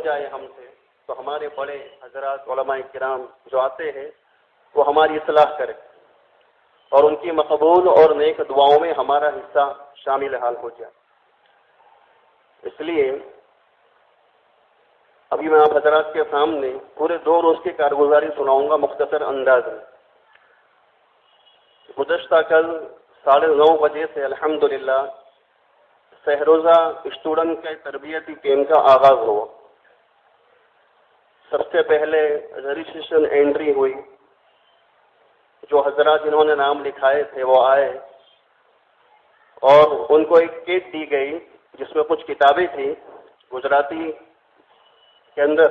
جائے ہم سے تو ہمارے بڑے حضرات علماء کرام جو آتے ہیں وہ ہماری اصلاح کرے اور ان کی مقبول اور نیک دعاؤں میں ہمارا حصہ شامل حال ہو جائے۔ اس لیے ابھی میں آپ حضرات کے سامنے پورے 2 روز کی کارگزاری سناؤں گا مختصر انداز میں۔ گزشتہ کل 9:30 بجے سے الحمدللہ سہروزہ اسٹوڈنٹ کے تربیتی کیمپ کا آغاز ہوا۔ سب سے پہلے رجسٹریشن انٹری ہوئی، جو حضرات جنہوں نے نام لکھائے تھے وہ آئے اور ان کو ایک کٹ دی گئی جس میں کچھ کتابیں تھیں گجراتی کے اندر،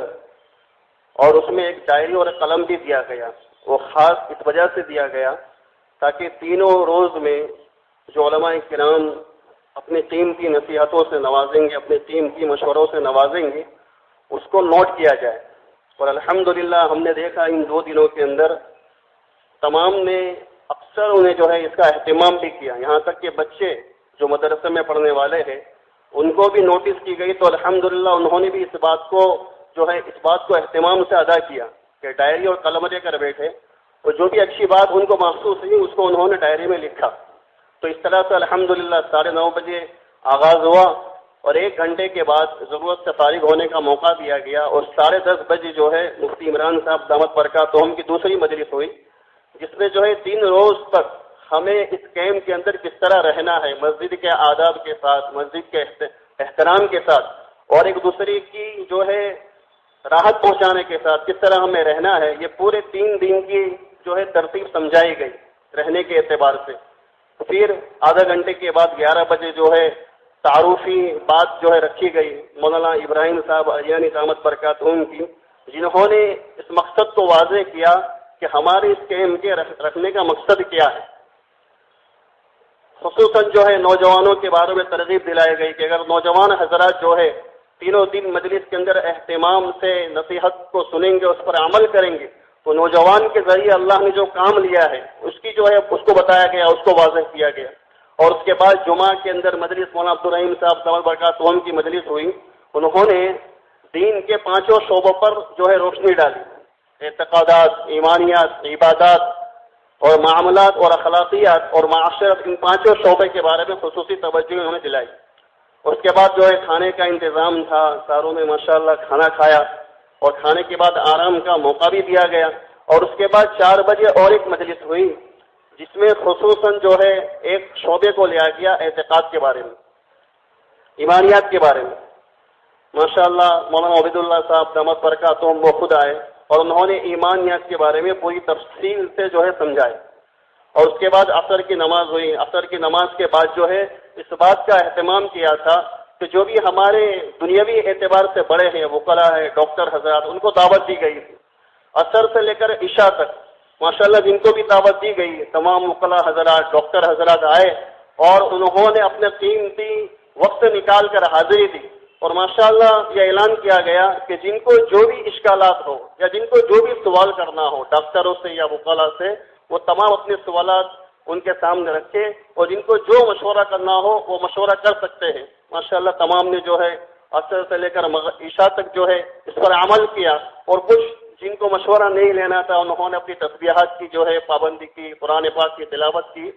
اور اس میں ایک ڈائری اور ایک قلم بھی دیا گیا۔ وہ خاص اس وجہ سے دیا گیا تاکہ تینوں روز میں جو علماء کرام اپنی قیمتی نصیحتوں سے نوازیں گے، اپنے قیمتی مشوروں سے نوازیں گے، اس کو نوٹ کیا جائے۔ اور الحمدللہ ہم نے دیکھا ان 2 دنوں کے اندر تمام نے اکثر انہیں جو ہے اس کا اہتمام بھی کیا، یہاں تک کہ بچے جو مدرسے میں پڑھنے والے ہیں ان کو بھی نوٹس کی گئی تو الحمدللہ انہوں نے بھی اس بات کو اہتمام سے ادا کیا کہ ڈائری اور قلم لے کر بیٹھے اور جو بھی اچھی بات ان کو محسوس ہوئی اس کو انہوں نے ڈائری میں لکھا۔ تو اس طرح سے الحمدللہ 9:30 بجے آغاز ہوا اور 1 گھنٹے کے بعد ضرورت سے فارغ ہونے کا موقع دیا گیا اور 10:30 بجے جو ہے مفتی عمران صاحب دامت برکاتہم کی دوسری مجلس ہوئی، جس میں جو ہے 3 روز تک ہمیں اس کیمپ کے اندر کس طرح رہنا ہے، مسجد کے آداب کے ساتھ، مسجد کے احترام کے ساتھ اور ایک دوسرے کی جو ہے راحت پہنچانے کے ساتھ کس طرح ہمیں رہنا ہے، یہ پورے 3 دن کی جو ہے ترتیب سمجھائی گئی رہنے کے اعتبار سے۔ پھر آدھا گھنٹے کے بعد 11 بجے جو ہے تعارفی بات جو ہے رکھی گئی مولانا ابراہیم صاحب اریانی دامت برکاتہم کی، جنہوں نے اس مقصد کو واضح کیا کہ ہمارے اس کیمپ کے رکھنے کا مقصد کیا ہے۔ خصوصاً جو ہے نوجوانوں کے بارے میں ترغیب دلائی گئی کہ اگر نوجوان حضرات جو ہے تینوں دن مجلس کے اندر اہتمام سے نصیحت کو سنیں گے، اس پر عمل کریں گے، تو نوجوان کے ذریعے اللہ نے جو کام لیا ہے اس کی جو ہے اس کو بتایا گیا، اس کو واضح کیا گیا۔ اور اس کے بعد جمعہ کے اندر مجلس مولانا عبدالرحیم صاحب دامت برکاتہم کی مجلس ہوئی، انہوں نے دین کے 5 شعبوں پر جو ہے روشنی ڈالی، اعتقادات، ایمانیات، عبادات اور معاملات اور اخلاقیات اور معاشرت، ان 5 شعبے کے بارے میں خصوصی توجہ انہوں نے دلائی۔ اس کے بعد جو ہے کھانے کا انتظام تھا، ساروں نے ماشاءاللہ کھانا کھایا اور کھانے کے بعد آرام کا موقع بھی دیا گیا۔ اور اس کے بعد 4 بجے اور ایک مجلس ہوئی جس میں خصوصاً جو ہے ایک شعبے کو لیا گیا اعتقاد کے بارے میں، ایمانیات کے بارے میں۔ ماشاءاللہ مولانا عبید اللہ صاحب دامت برکاتہم وہ خود آئے اور انہوں نے ایمانیات کے بارے میں پوری تفصیل سے جو ہے سمجھائے۔ اور اس کے بعد عصر کی نماز ہوئی۔ عصر کی نماز کے بعد جو ہے اس بات کا اہتمام کیا تھا کہ جو بھی ہمارے دنیاوی اعتبار سے بڑے ہیں، وکلاء ہیں، ڈاکٹر حضرات، ان کو دعوت دی گئی تھی۔ عصر سے لے کر عشاء تک ماشاءاللہ جن کو بھی دعوت دی گئی، تمام وکلاء حضرات، ڈاکٹر حضرات آئے اور انہوں نے اپنے قیمتی وقت نکال کر حاضری دی۔ اور ماشاءاللہ یہ اعلان کیا گیا کہ جن کو جو بھی اشکالات ہو یا جن کو جو بھی سوال کرنا ہو ڈاکٹروں سے یا وکلاء سے، وہ تمام اپنے سوالات ان کے سامنے رکھے اور جن کو جو مشورہ کرنا ہو وہ مشورہ کر سکتے ہیں۔ ماشاءاللہ تمام نے جو ہے عصر سے لے کر عشاء تک جو ہے اس پر عمل کیا، اور کچھ جن کو مشورہ نہیں لینا تھا انہوں نے اپنی تسبیحات کی جو ہے پابندی کی، قرآن پاک کی تلاوت کی۔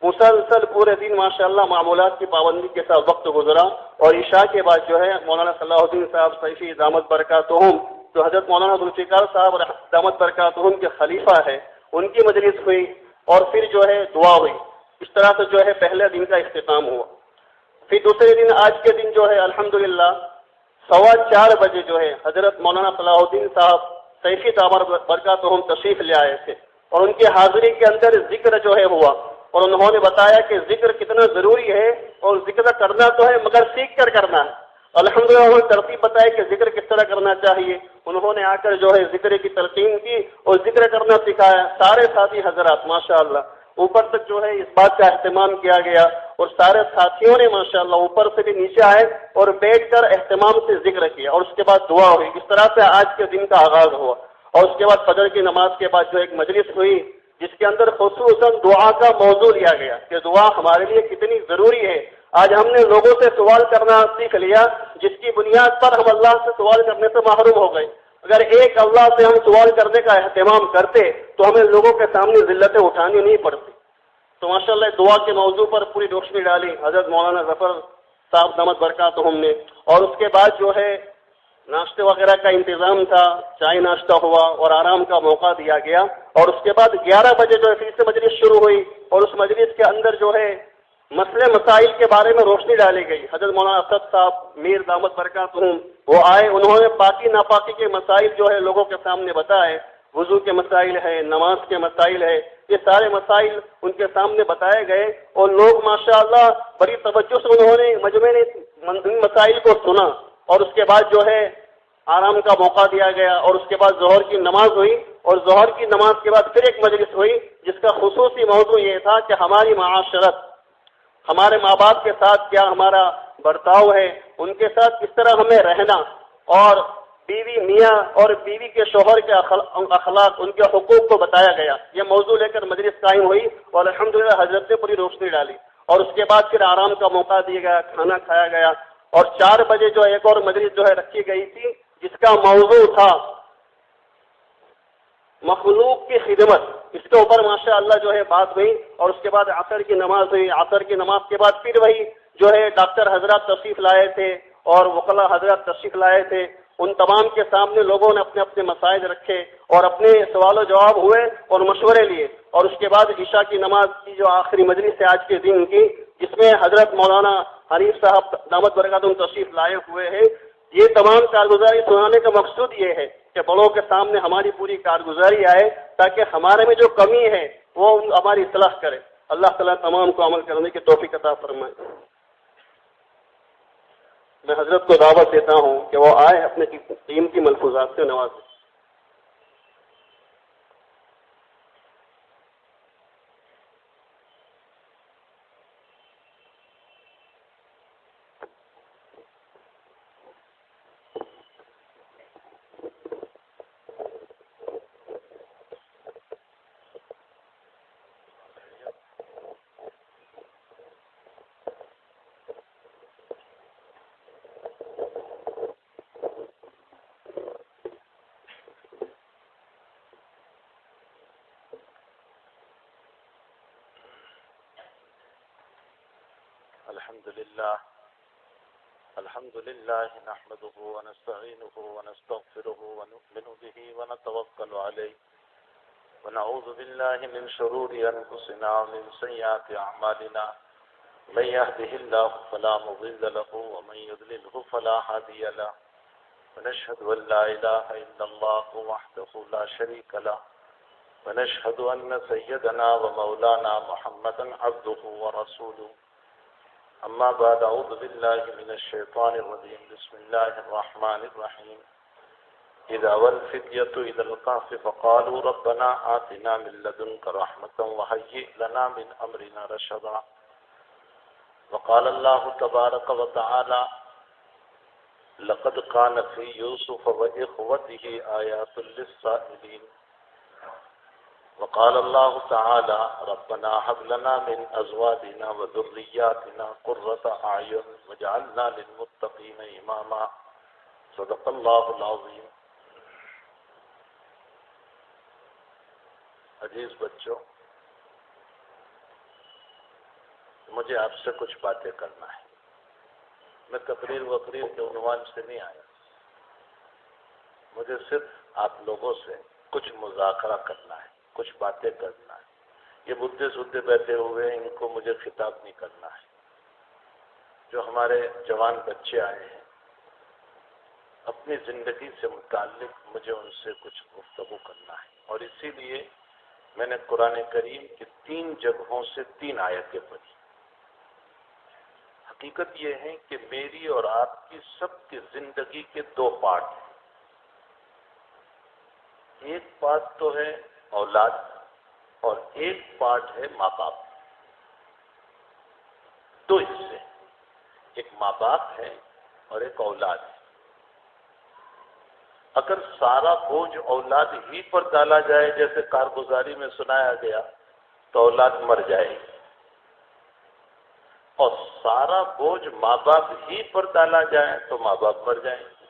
مسلسل پورے دن ماشاءاللہ معمولات کی پابندی کے ساتھ وقت گزرا۔ اور عشاء کے بعد جو ہے مولانا صلاح الدین صاحب سیفی دامت برکاتہم، جو حضرت مولانا ذوالفقار صاحب دامت برکاتہم کے خلیفہ ہے، ان کی مجلس ہوئی اور پھر جو ہے دعا ہوئی۔ اس طرح سے جو ہے پہلے دن کا اختتام ہوا۔ پھر دوسرے دن آج کے دن جو ہے الحمدللہ 4:15 بجے جو ہے حضرت مولانا صلاح الدین صاحب سیفی دامت برکاتہم تشریف لے آئے تھے اور ان کی حاضری کے اندر ذکر جو ہے ہوا، اور انہوں نے بتایا کہ ذکر کتنا ضروری ہے اور ذکر کرنا تو ہے مگر سیکھ کر کرنا ہے۔ الحمدللہ انہوں نے ترتیب بتایا کہ ذکر کس طرح کرنا چاہیے۔ انہوں نے آ کر جو ہے ذکر کی تلقین کی اور ذکر کرنا سکھایا۔ سارے ساتھی حضرات ماشاءاللہ اوپر تک جو ہے اس بات کا اہتمام کیا گیا اور سارے ساتھیوں نے ماشاءاللہ اوپر سے بھی نیچے آئے اور بیٹھ کر اہتمام سے ذکر کیا اور اس کے بعد دعا ہوئی۔ اس طرح سے آج کے دن کا آغاز ہوا۔ اور اس کے بعد فجر کی نماز کے بعد جو ایک مجلس ہوئی جس کے اندر خصوصاً دعا کا موضوع لیا گیا کہ دعا ہمارے لیے کتنی ضروری ہے آج ہم نے لوگوں سے سوال کرنا سیکھ لیا، جس کی بنیاد پر ہم اللہ سے سوال کرنے سے محروم ہو گئے۔ اگر ایک اللہ سے ہم سوال کرنے کا اہتمام کرتے تو ہمیں لوگوں کے سامنے ذلتیں اٹھانی نہیں پڑتی۔ تو ماشاءاللہ دعا کے موضوع پر پوری روشنی ڈالی حضرت مولانا ظفر صاحب دامت برکاتہم نے، اور اس کے بعد جو ہے ناشتے وغیرہ کا انتظام تھا، چائے ناشتہ ہوا اور آرام کا موقع دیا گیا، اور اس کے بعد 11 بجے جو ہے پھر سے مجلس شروع ہوئی، اور اس مجلس کے اندر جو ہے مسئلے مسائل کے بارے میں روشنی ڈالی گئی۔ حضرت مولانا اسد صاحب میر دامت برکاتہم وہ آئے، انہوں نے پاکی ناپاکی کے مسائل جو ہے لوگوں کے سامنے بتائے، وضو کے مسائل ہے، نماز کے مسائل ہے، یہ سارے مسائل ان کے سامنے بتائے گئے، اور لوگ ماشاءاللہ بڑی توجہ سے انہوں نے مجمع نے ان مسائل کو سنا، اور اس کے بعد جو ہے آرام کا موقع دیا گیا، اور اس کے بعد ظہر کی نماز ہوئی، اور ظہر کی نماز کے بعد پھر ایک مجلس ہوئی جس کا خصوصی موضوع یہ تھا کہ ہماری معاشرت، ہمارے ماں باپ کے ساتھ کیا ہمارا برتاؤ ہے، ان کے ساتھ کس طرح ہمیں رہنا، اور بیوی میاں اور بیوی کے شوہر کے اخلاق، ان کے حقوق کو بتایا گیا۔ یہ موضوع لے کر مجلس قائم ہوئی، اور الحمدللہ حضرت نے پوری روشنی ڈالی، اور اس کے بعد پھر آرام کا موقع دیا گیا، کھانا کھایا گیا، اور 4 بجے جو ایک اور مجلس جو ہے رکھی گئی تھی جس کا موضوع تھا مخلوق کی خدمت، اس کے اوپر ماشاءاللہ جو ہے بات ہوئی، اور اس کے بعد عصر کی نماز ہوئی۔ عصر کی نماز کے بعد پھر وہی جو ہے ڈاکٹر حضرات تشریف لائے تھے اور وکلاء حضرات تشریف لائے تھے، ان تمام کے سامنے لوگوں نے اپنے اپنے مسائل رکھے اور اپنے سوال و جواب ہوئے اور مشورے لیے، اور اس کے بعد عشاء کی نماز کی جو آخری مجلس ہے آج کے دن کی، جس میں حضرت مولانا حنیف صاحب دامت برکاتہم تشریف لائے ہوئے ہیں۔ یہ تمام کارگزاری سنانے کا مقصود یہ ہے کہ بڑوں کے سامنے ہماری پوری کارگزاری آئے، تاکہ ہمارے میں جو کمی ہے وہ ہماری اصلاح کرے۔ اللہ تعالیٰ تمام کو عمل کرنے کی توفیق عطا فرمائے۔ میں حضرت کو دعوت دیتا ہوں کہ وہ آئے اپنے قیمتی ملفوظات سے نوازیں۔ الحمد لله نحمده ونستعينه ونستغفره ونؤمن به ونتوكل عليه ونعوذ بالله من شرور أنفسنا ومن سيئات أعمالنا من يهده الله فلا مضل له ومن يضلله فلا هادي له ونشهد أن لا إله إلا الله وحده لا شريك له ونشهد أن سيدنا ومولانا محمدا عبده ورسوله أما بعد أعوذ بالله من الشيطان الرجيم بسم الله الرحمن الرحيم إذا والفتية إذا الكهف فقالوا ربنا آتنا من لدنك رحمة وهيئ لنا من أمرنا رشدا وقال الله تبارك وتعالى لقد كان في يوسف وإخوته آيات للسائلين وقال الله تعالى ربنا هب لنا من أزواجنا وذرياتنا قرة أعين واجعلنا للمتقين إماما صدق الله العظيم۔ عزیز بچوں، مجھے آپ سے کچھ باتیں کرنا ہے۔ میں تقریر وقریر کے عنوان سے نہیں آیا، مجھے صرف آپ لوگوں سے کچھ مذاکرہ کرنا ہے، کچھ باتیں کرنا ہے۔ یہ بدھے سدھے بیٹھے ہوئے ان کو مجھے خطاب نہیں کرنا ہے۔ جو ہمارے جوان بچے آئے ہیں اپنی زندگی سے متعلق مجھے ان سے کچھ گفتگو کرنا ہے، اور اسی لیے میں نے قرآن کریم کی 3 جگہوں سے 3 آیتیں پڑھی۔ حقیقت یہ ہے کہ میری اور آپ کی سب کی زندگی کے 2 پارٹ ہیں۔ ایک پارٹ تو ہے اولاد اور ایک پارٹ ہے ماں باپ۔ 2 حصے، ایک ماں باپ ہے اور ایک اولاد ہے۔ اگر سارا بوجھ اولاد ہی پر ڈالا جائے جیسے کارگزاری میں سنایا گیا تو اولاد مر جائے گی، اور سارا بوجھ ماں باپ ہی پر ڈالا جائے تو ماں باپ مر جائیں گے۔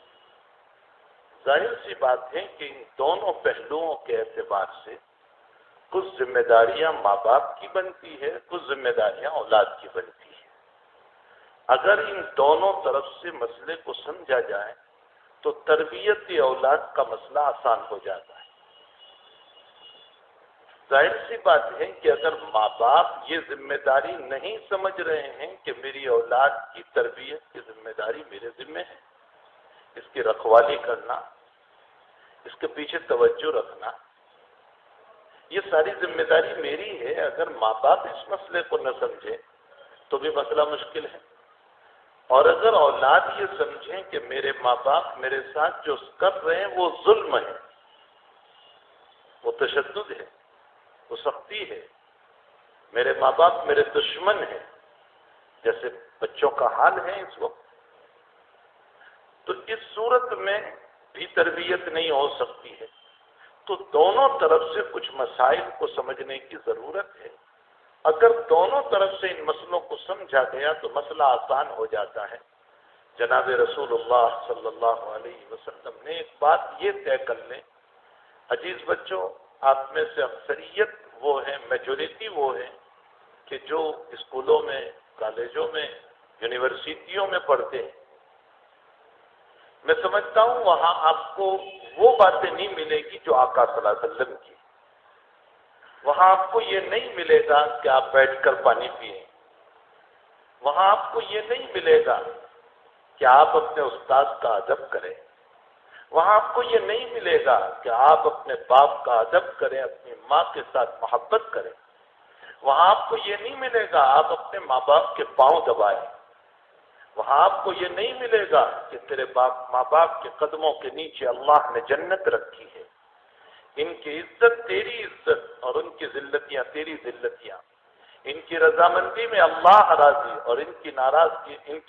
ظاہر سی بات ہے کہ ان دونوں پہلوؤں کے اعتبار سے کچھ ذمہ داریاں ماں باپ کی بنتی ہے، کچھ ذمہ داریاں اولاد کی بنتی ہے۔ اگر ان دونوں طرف سے مسئلے کو سمجھا جائے تو تربیت اولاد کا مسئلہ آسان ہو جاتا ہے۔ ظاہر سی بات ہے کہ اگر ماں باپ یہ ذمہ داری نہیں سمجھ رہے ہیں کہ میری اولاد کی تربیت کی ذمہ داری میرے ذمہ ہے، اس کی رکھوالی کرنا، اس کے پیچھے توجہ رکھنا، یہ ساری ذمہ داری میری ہے، اگر ماں باپ اس مسئلے کو نہ سمجھے تو بھی مسئلہ مشکل ہے۔ اور اگر اولاد یہ سمجھیں کہ میرے ماں باپ میرے ساتھ جو کر رہے ہیں وہ ظلم ہے، وہ تشدد ہے، وہ سختی ہے، میرے ماں باپ میرے دشمن ہیں، جیسے بچوں کا حال ہے اس وقت، تو اس صورت میں بھی تربیت نہیں ہو سکتی ہے۔ تو دونوں طرف سے کچھ مسائل کو سمجھنے کی ضرورت ہے۔ اگر دونوں طرف سے ان مسئلوں کو سمجھا گیا تو مسئلہ آسان ہو جاتا ہے۔ جناب رسول اللہ صلی اللہ علیہ وسلم نے ایک بات یہ طے کر لیں، عزیز بچوں، آپ میں سے اکثریت وہ ہے، میجورٹی وہ ہے کہ جو اسکولوں میں، کالجوں میں، یونیورسٹیوں میں پڑھتے ہیں، میں سمجھتا ہوں وہاں آپ کو وہ باتیں نہیں ملے گی جو آقا صلی اللہ علیہ وسلم کی۔ وہاں آپ کو یہ نہیں ملے گا کہ آپ بیٹھ کر پانی پئیں، وہاں آپ کو یہ نہیں ملے گا کہ آپ اپنے استاد کا ادب کریں، وہاں آپ کو یہ نہیں ملے گا کہ آپ اپنے باپ کا ادب کریں، اپنی ماں کے ساتھ محبت کریں، وہاں آپ کو یہ نہیں ملے گا آپ اپنے ماں باپ کے پاؤں دبائیں، وہاں آپ کو یہ نہیں ملے گا کہ تیرے ماں باپ کے قدموں کے نیچے اللہ نے جنت رکھی ہے، ان کی عزت تیری عزت اور ان کی ذلتیاں تیری ذلتیاں، ان کی رضامندی میں اللہ راضی اور ان کی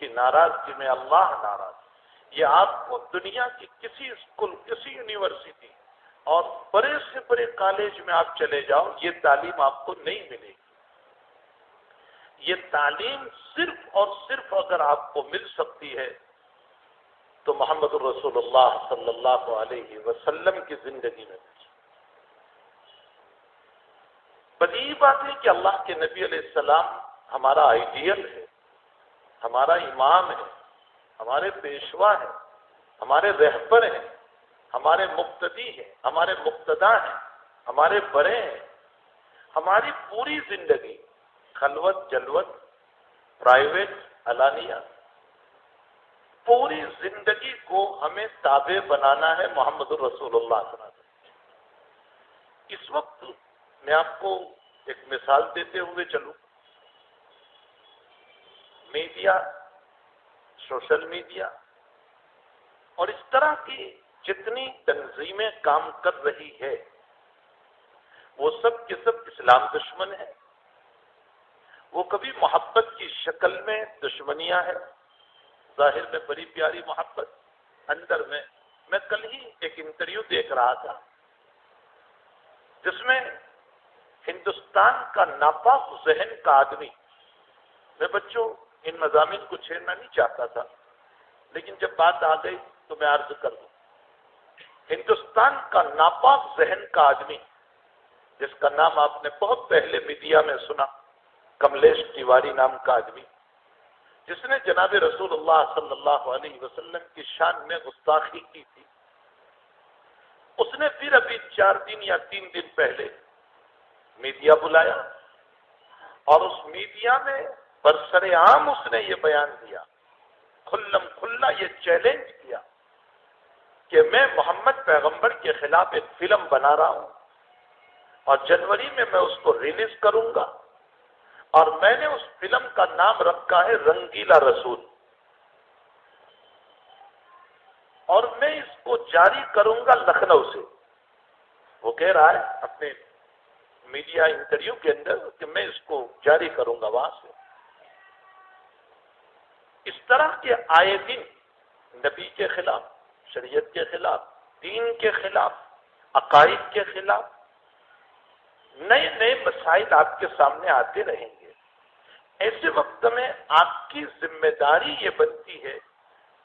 ناراضگی میں اللہ ناراض۔ یہ آپ کو دنیا کی کسی اسکول، کسی یونیورسٹی اور بڑے سے بڑے کالج میں آپ چلے جاؤ، یہ تعلیم آپ کو نہیں ملے گی۔ یہ تعلیم صرف اور صرف اگر آپ کو مل سکتی ہے تو محمد الرسول اللہ صلی اللہ علیہ وسلم کی زندگی میں ملی۔ بدیہی بات ہے کہ اللہ کے نبی علیہ السلام ہمارا آئیڈیل ہے، ہمارا امام ہے، ہمارے پیشوا ہیں، ہمارے رہبر ہیں، ہمارے مقتدی ہیں، ہمارے مقتدا ہیں، ہمارے بڑے ہیں۔ ہماری پوری زندگی خلوت جلوت، پرائیویٹ علانیہ، پوری زندگی کو ہمیں تابع بنانا ہے محمد الرسول اللہ صلی اللہ علیہ وسلم۔ اس وقت میں آپ کو ایک مثال دیتے ہوئے چلوں، میڈیا، سوشل میڈیا اور اس طرح کی جتنی تنظیمیں کام کر رہی ہے وہ سب کے سب اسلام دشمن ہے۔ وہ کبھی محبت کی شکل میں دشمنیاں ہیں، ظاہر میں بڑی پیاری محبت، اندر میں کل ہی ایک انٹرویو دیکھ رہا تھا جس میں ہندوستان کا ناپاک ذہن کا آدمی، میں بچوں ان مضامین کو چھیڑنا نہیں چاہتا تھا لیکن جب بات آ گئی تو میں عرض کر دوں، ہندوستان کا ناپاک ذہن کا آدمی جس کا نام آپ نے بہت پہلے میڈیا میں سنا، کملیش تیواری نام کا آدمی، جس نے جناب رسول اللہ صلی اللہ علیہ وسلم کی شان میں گستاخی کی تھی، اس نے پھر ابھی 4 دن یا 3 دن پہلے میڈیا بلایا اور اس میڈیا میں برسر عام اس نے یہ بیان دیا، کھلم کھلا یہ چیلنج کیا کہ میں محمد پیغمبر کے خلاف ایک فلم بنا رہا ہوں اور جنوری میں اس کو ریلیز کروں گا، اور میں نے اس فلم کا نام رکھا ہے رنگیلا رسول، اور میں اس کو جاری کروں گا لکھنؤ سے۔ وہ کہہ رہا ہے اپنے میڈیا انٹرویو کے اندر کہ میں اس کو جاری کروں گا وہاں سے۔ اس طرح کے آئے دن نبی کے خلاف، شریعت کے خلاف، دین کے خلاف، عقائد کے خلاف نئے نئے مسائل آپ کے سامنے آتے رہیں گے۔ ایسے وقت میں آپ کی ذمہ داری یہ بنتی ہے،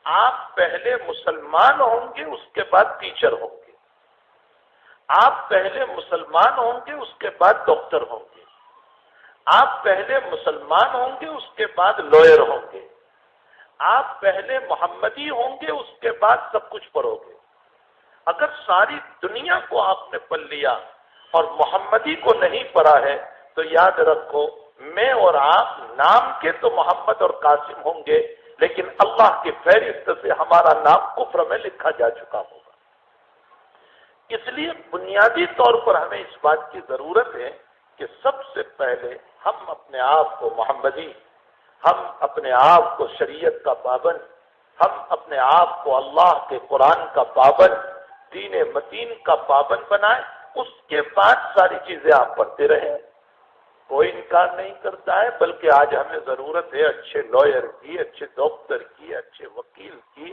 آپ پہلے مسلمان ہوں گے، اس کے بعد ٹیچر ہوں گے، آپ پہلے مسلمان ہوں گے، اس کے بعد ڈاکٹر ہوں گے، آپ پہلے مسلمان ہوں گے، اس کے بعد لائر ہوں گے، آپ پہلے محمدی ہوں گے، اس کے بعد سب کچھ پڑھو گے۔ اگر ساری دنیا کو آپ نے پڑھ لیا اور محمدی کو نہیں پڑھا ہے تو یاد رکھو میں اور آپ نام کے تو محمد اور قاسم ہوں گے، لیکن اللہ کی فہرست سے ہمارا نام کفر میں لکھا جا چکا ہوگا۔ اس لیے بنیادی طور پر ہمیں اس بات کی ضرورت ہے کہ سب سے پہلے ہم اپنے آپ کو محمدی، ہم اپنے آپ کو شریعت کا پابند، ہم اپنے آپ کو اللہ کے قرآن کا پابند، دین متین کا پابند بنائیں۔ اس کے بعد ساری چیزیں آپ پڑھتے رہیں، کوئی انکار نہیں کرتا ہے، بلکہ آج ہمیں ضرورت ہے اچھے لائر کی، اچھے ڈاکٹر کی، اچھے وکیل کی،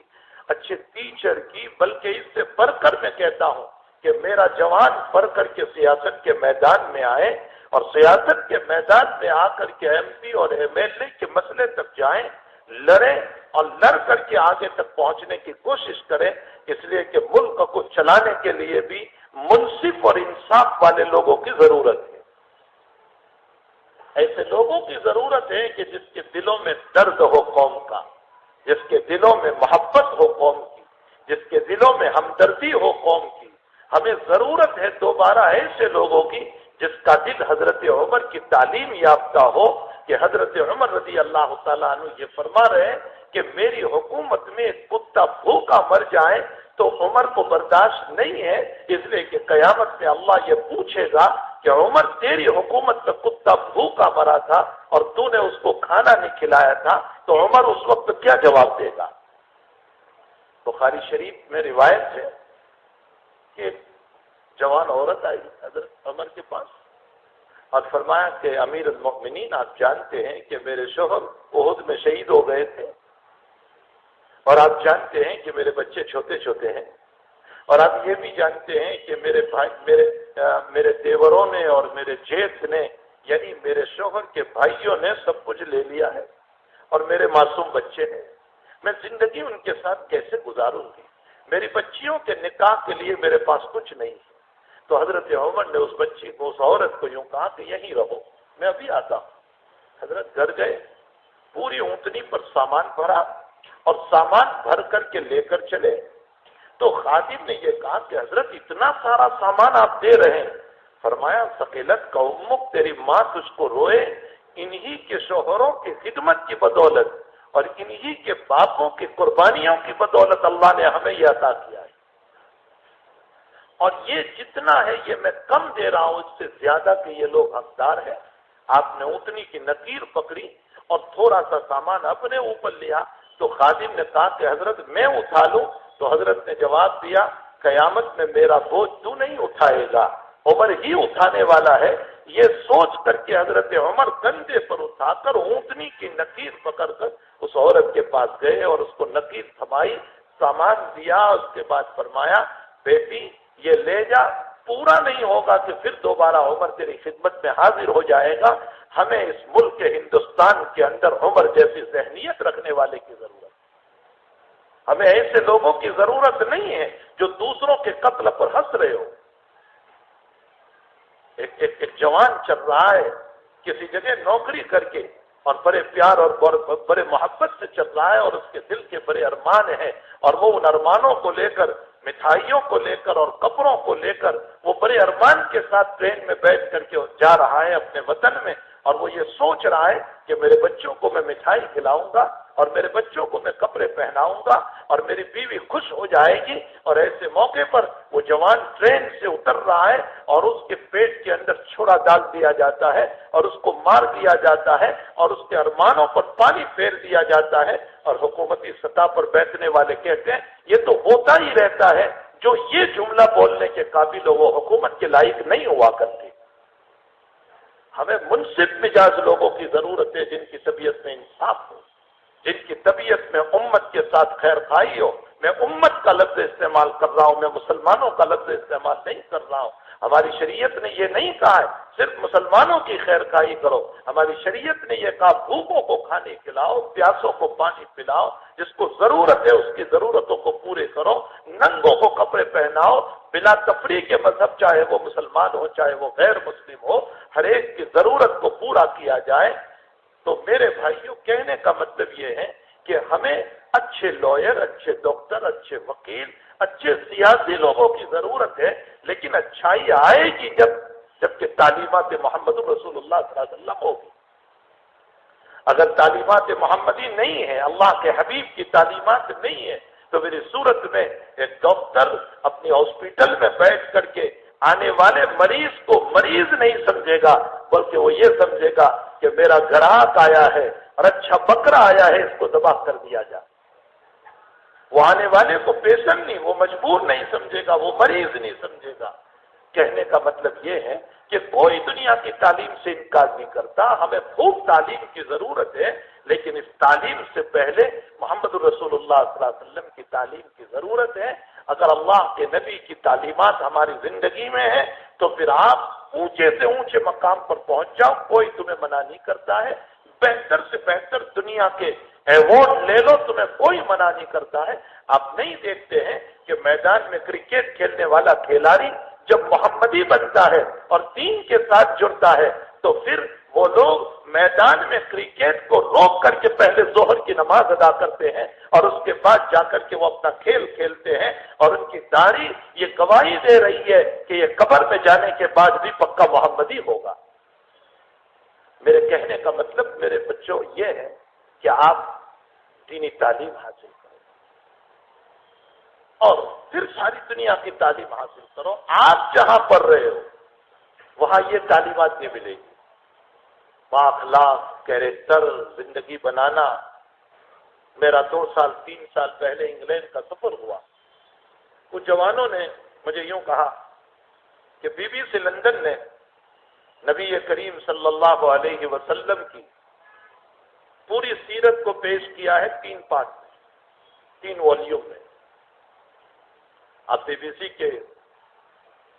اچھے ٹیچر کی، بلکہ اس سے بڑھ کر میں کہتا ہوں کہ میرا جوان بڑھ کر کے سیاست کے میدان میں آئے اور سیاست کے میدان میں آ کر کے ایم پی اور ایم ایل اے کے مسئلے تک جائیں، لڑیں اور لڑ کر کے آگے تک پہنچنے کی کوشش کریں، اس لیے کہ ملک کو چلانے کے لیے بھی منصف اور انصاف والے لوگوں کی ضرورت ہے۔ ایسے لوگوں کی ضرورت ہے کہ جس کے دلوں میں درد ہو قوم کا، جس کے دلوں میں محبت ہو قوم کی، جس کے دلوں میں ہمدردی ہو قوم کی۔ ہمیں ضرورت ہے دوبارہ ایسے لوگوں کی جس کا دل حضرت عمر کی تعلیم یافتہ ہو، کہ حضرت عمر رضی اللہ تعالیٰ عنہ یہ فرما رہے ہیں کہ میری حکومت میں ایک کتا بھوکا مر جائے تو عمر کو برداشت نہیں ہے، اس لیے کہ قیامت میں اللہ یہ پوچھے گا کہ عمر تیری حکومت میں کتا بھوکا مرا تھا اور تو نے اس کو کھانا نہیں کھلایا تھا، تو عمر اس وقت کیا جواب دے گا؟ بخاری شریف میں روایت ہے کہ جوان عورت آئی حضرت عمر کے پاس اور فرمایا کہ امیر المؤمنین آپ جانتے ہیں کہ میرے شوہر احد میں شہید ہو گئے تھے، اور آپ جانتے ہیں کہ میرے بچے چھوٹے چھوٹے ہیں، اور آپ یہ بھی جانتے ہیں کہ میرے دیوروں نے اور میرے جیٹھ نے یعنی میرے شوہر کے بھائیوں نے سب کچھ لے لیا ہے اور میرے معصوم بچے ہیں، میں زندگی ان کے ساتھ کیسے گزاروں گی؟ میری بچیوں کے نکاح کے لیے میرے پاس کچھ نہیں ہے۔ تو حضرت عمر نے اس بچی کو، اس عورت کو یوں کہا کہ یہیں رہو، میں ابھی آتا ہوں۔ حضرت گھر گئے، پوری اونٹنی پر سامان بھرا اور سامان بھر کر کے لے کر چلے تو خادم نے یہ کہا کہ حضرت اتنا سارا سامان آپ دے رہے ہیں؟ فرمایا ثقلت کا امک، تیری ماں تجھ کو روئے، انہی کے شوہروں کی خدمت کی بدولت اور انہی کے باپوں کی قربانیوں کی بدولت اللہ نے ہمیں یہ عطا کیا ہے، اور یہ جتنا ہے یہ میں کم دے رہا ہوں، اس سے زیادہ کہ یہ لوگ حقدار ہیں۔ آپ نے اونٹنی کی نکیر پکڑی اور تھوڑا سا سامان اپنے اوپر لیا تو خادم نے کہا کہ حضرت میں اٹھا لوں، تو حضرت نے جواب دیا قیامت میں میرا بوجھ تو نہیں اٹھائے گا، عمر ہی اٹھانے والا ہے۔ یہ سوچ کر کے حضرت عمر کندھے پر اٹھا کر اونٹنی کی نکیر پکڑ کر اس عورت کے پاس گئے اور اس کو نکیر تھمائی، سامان دیا، اس کے بعد فرمایا بیٹی یہ لے جا، پورا نہیں ہوگا کہ پھر دوبارہ عمر تیری خدمت میں حاضر ہو جائے گا۔ ہمیں اس ملک کے ہندوستان کے اندر عمر جیسی ذہنیت رکھنے والے کی ضرورت ہے۔ ہمیں ایسے لوگوں کی ضرورت نہیں ہے جو دوسروں کے قتل پر ہنس رہے ہو۔ ایک جوان چل رہا ہے کسی جگہ نوکری کر کے اور بڑے پیار اور بڑے محبت سے چل رہا ہے اور اس کے دل کے بڑے ارمان ہیں، اور وہ ان ارمانوں کو لے کر، مٹھائیوں کو لے کر اور کپڑوں کو لے کر وہ بڑے ارمان کے ساتھ ٹرین میں بیٹھ کر کے جا رہا ہے اپنے وطن میں، اور وہ یہ سوچ رہا ہے کہ میرے بچوں کو میں مٹھائی کھلاؤں گا اور میرے بچوں کو میں کپڑے پہناؤں گا اور میری بیوی خوش ہو جائے گی۔ اور ایسے موقع پر وہ جوان ٹرین سے اتر رہا ہے اور اس کے پیٹ کے اندر چھڑا ڈال دیا جاتا ہے اور اس کو مار دیا جاتا ہے اور اس کے ارمانوں پر پانی پھیر دیا جاتا ہے، اور حکومتی سطح پر بیٹھنے والے کہتے ہیں یہ تو ہوتا ہی رہتا ہے، جو یہ جملہ بولنے کے قابل ہو وہ حکومت کے لائق نہیں ہوا کرتے۔ ہمیں منصف مزاج لوگوں کی ضرورت ہے جن کی طبیعت میں انصاف ہو، جن کی طبیعت میں امت کے ساتھ خیر خواہی ہو۔ میں امت کا لفظ استعمال کر رہا ہوں، میں مسلمانوں کا لفظ استعمال نہیں کر رہا ہوں۔ ہماری شریعت نے یہ نہیں کہا ہے صرف مسلمانوں کی خیر خواہی کرو. ہماری شریعت نے یہ کہا بھوکوں کو کھانے کھلاؤ، پیاسوں کو پانی پلاؤ، جس کو ضرورت ہے اس کی ضرورتوں کو پورے کرو، ننگوں کو کپڑے پہناؤ، بلا تفریق کے مذہب چاہے وہ مسلمان ہو چاہے وہ غیر مسلم ہو، ہر ایک کی ضرورت کو پورا کیا جائے. تو میرے بھائیوں کہنے کا مطلب یہ ہے کہ ہمیں اچھے لائر، اچھے ڈاکٹر، اچھے وکیل، اچھے سیاسی لوگوں کی ضرورت ہے، لیکن اچھائی آئے گی جبکہ تعلیمات محمد رسول اللہ صلی اللہ علیہ وسلم ہوگی. اگر تعلیمات محمدی نہیں ہے، اللہ کے حبیب کی تعلیمات نہیں ہے، تو میری صورت میں ایک ڈاکٹر اپنی ہاسپٹل میں بیٹھ کر کے آنے والے مریض کو مریض نہیں سمجھے گا، بلکہ وہ یہ سمجھے گا کہ میرا گراہک آیا ہے اور اچھا بکرا آیا ہے، اس کو ذبح کر دیا جائے. وہ آنے والے کو پیشنٹ نہیں، وہ مجبور نہیں سمجھے گا، وہ مریض نہیں سمجھے گا. کہنے کا مطلب یہ ہے کہ کوئی دنیا کی تعلیم سے انکار نہیں کرتا، ہمیں خوب تعلیم کی ضرورت ہے، لیکن اس تعلیم سے پہلے محمد رسول اللہ صلی اللہ علیہ وسلم کی تعلیم کی ضرورت ہے. اگر اللہ کے نبی کی تعلیمات ہماری زندگی میں ہے تو پھر آپ اونچے سے اونچے مقام پر پہنچ جاؤ، کوئی تمہیں منع نہیں کرتا ہے. بہتر سے بہتر دنیا کے ایوارڈ لے لو، تمہیں کوئی منع نہیں کرتا ہے. آپ نہیں دیکھتے ہیں کہ میدان میں کرکٹ کھیلنے والا کھلاڑی جب محمدی بنتا ہے اور دین کے ساتھ جڑتا ہے تو پھر وہ لوگ میدان میں کرکٹ کو روک کر کے پہلے ظہر کی نماز ادا کرتے ہیں اور اس کے بعد جا کر کے وہ اپنا کھیل کھیلتے ہیں، اور ان کی داڑھی یہ گواہی دے رہی ہے کہ یہ قبر میں جانے کے بعد بھی پکا محمدی ہوگا. میرے کہنے کا مطلب میرے بچوں یہ ہے کہ آپ دینی تعلیم حاصل کریں اور پھر ساری دنیا کی تعلیم حاصل کرو. آپ جہاں پڑھ رہے ہو وہاں یہ تعلیمات نہیں ملے گی. بااخلاق کیریکٹر زندگی بنانا. میرا 2 سال 3 سال پہلے انگلینڈ کا سفر ہوا. کچھ جوانوں نے مجھے یوں کہا کہ بی بی سی لندن نے نبی کریم صلی اللہ علیہ وسلم کی پوری سیرت کو پیش کیا ہے 3 پارٹ میں، 3 والیوم میں. آپ بی بی سی کے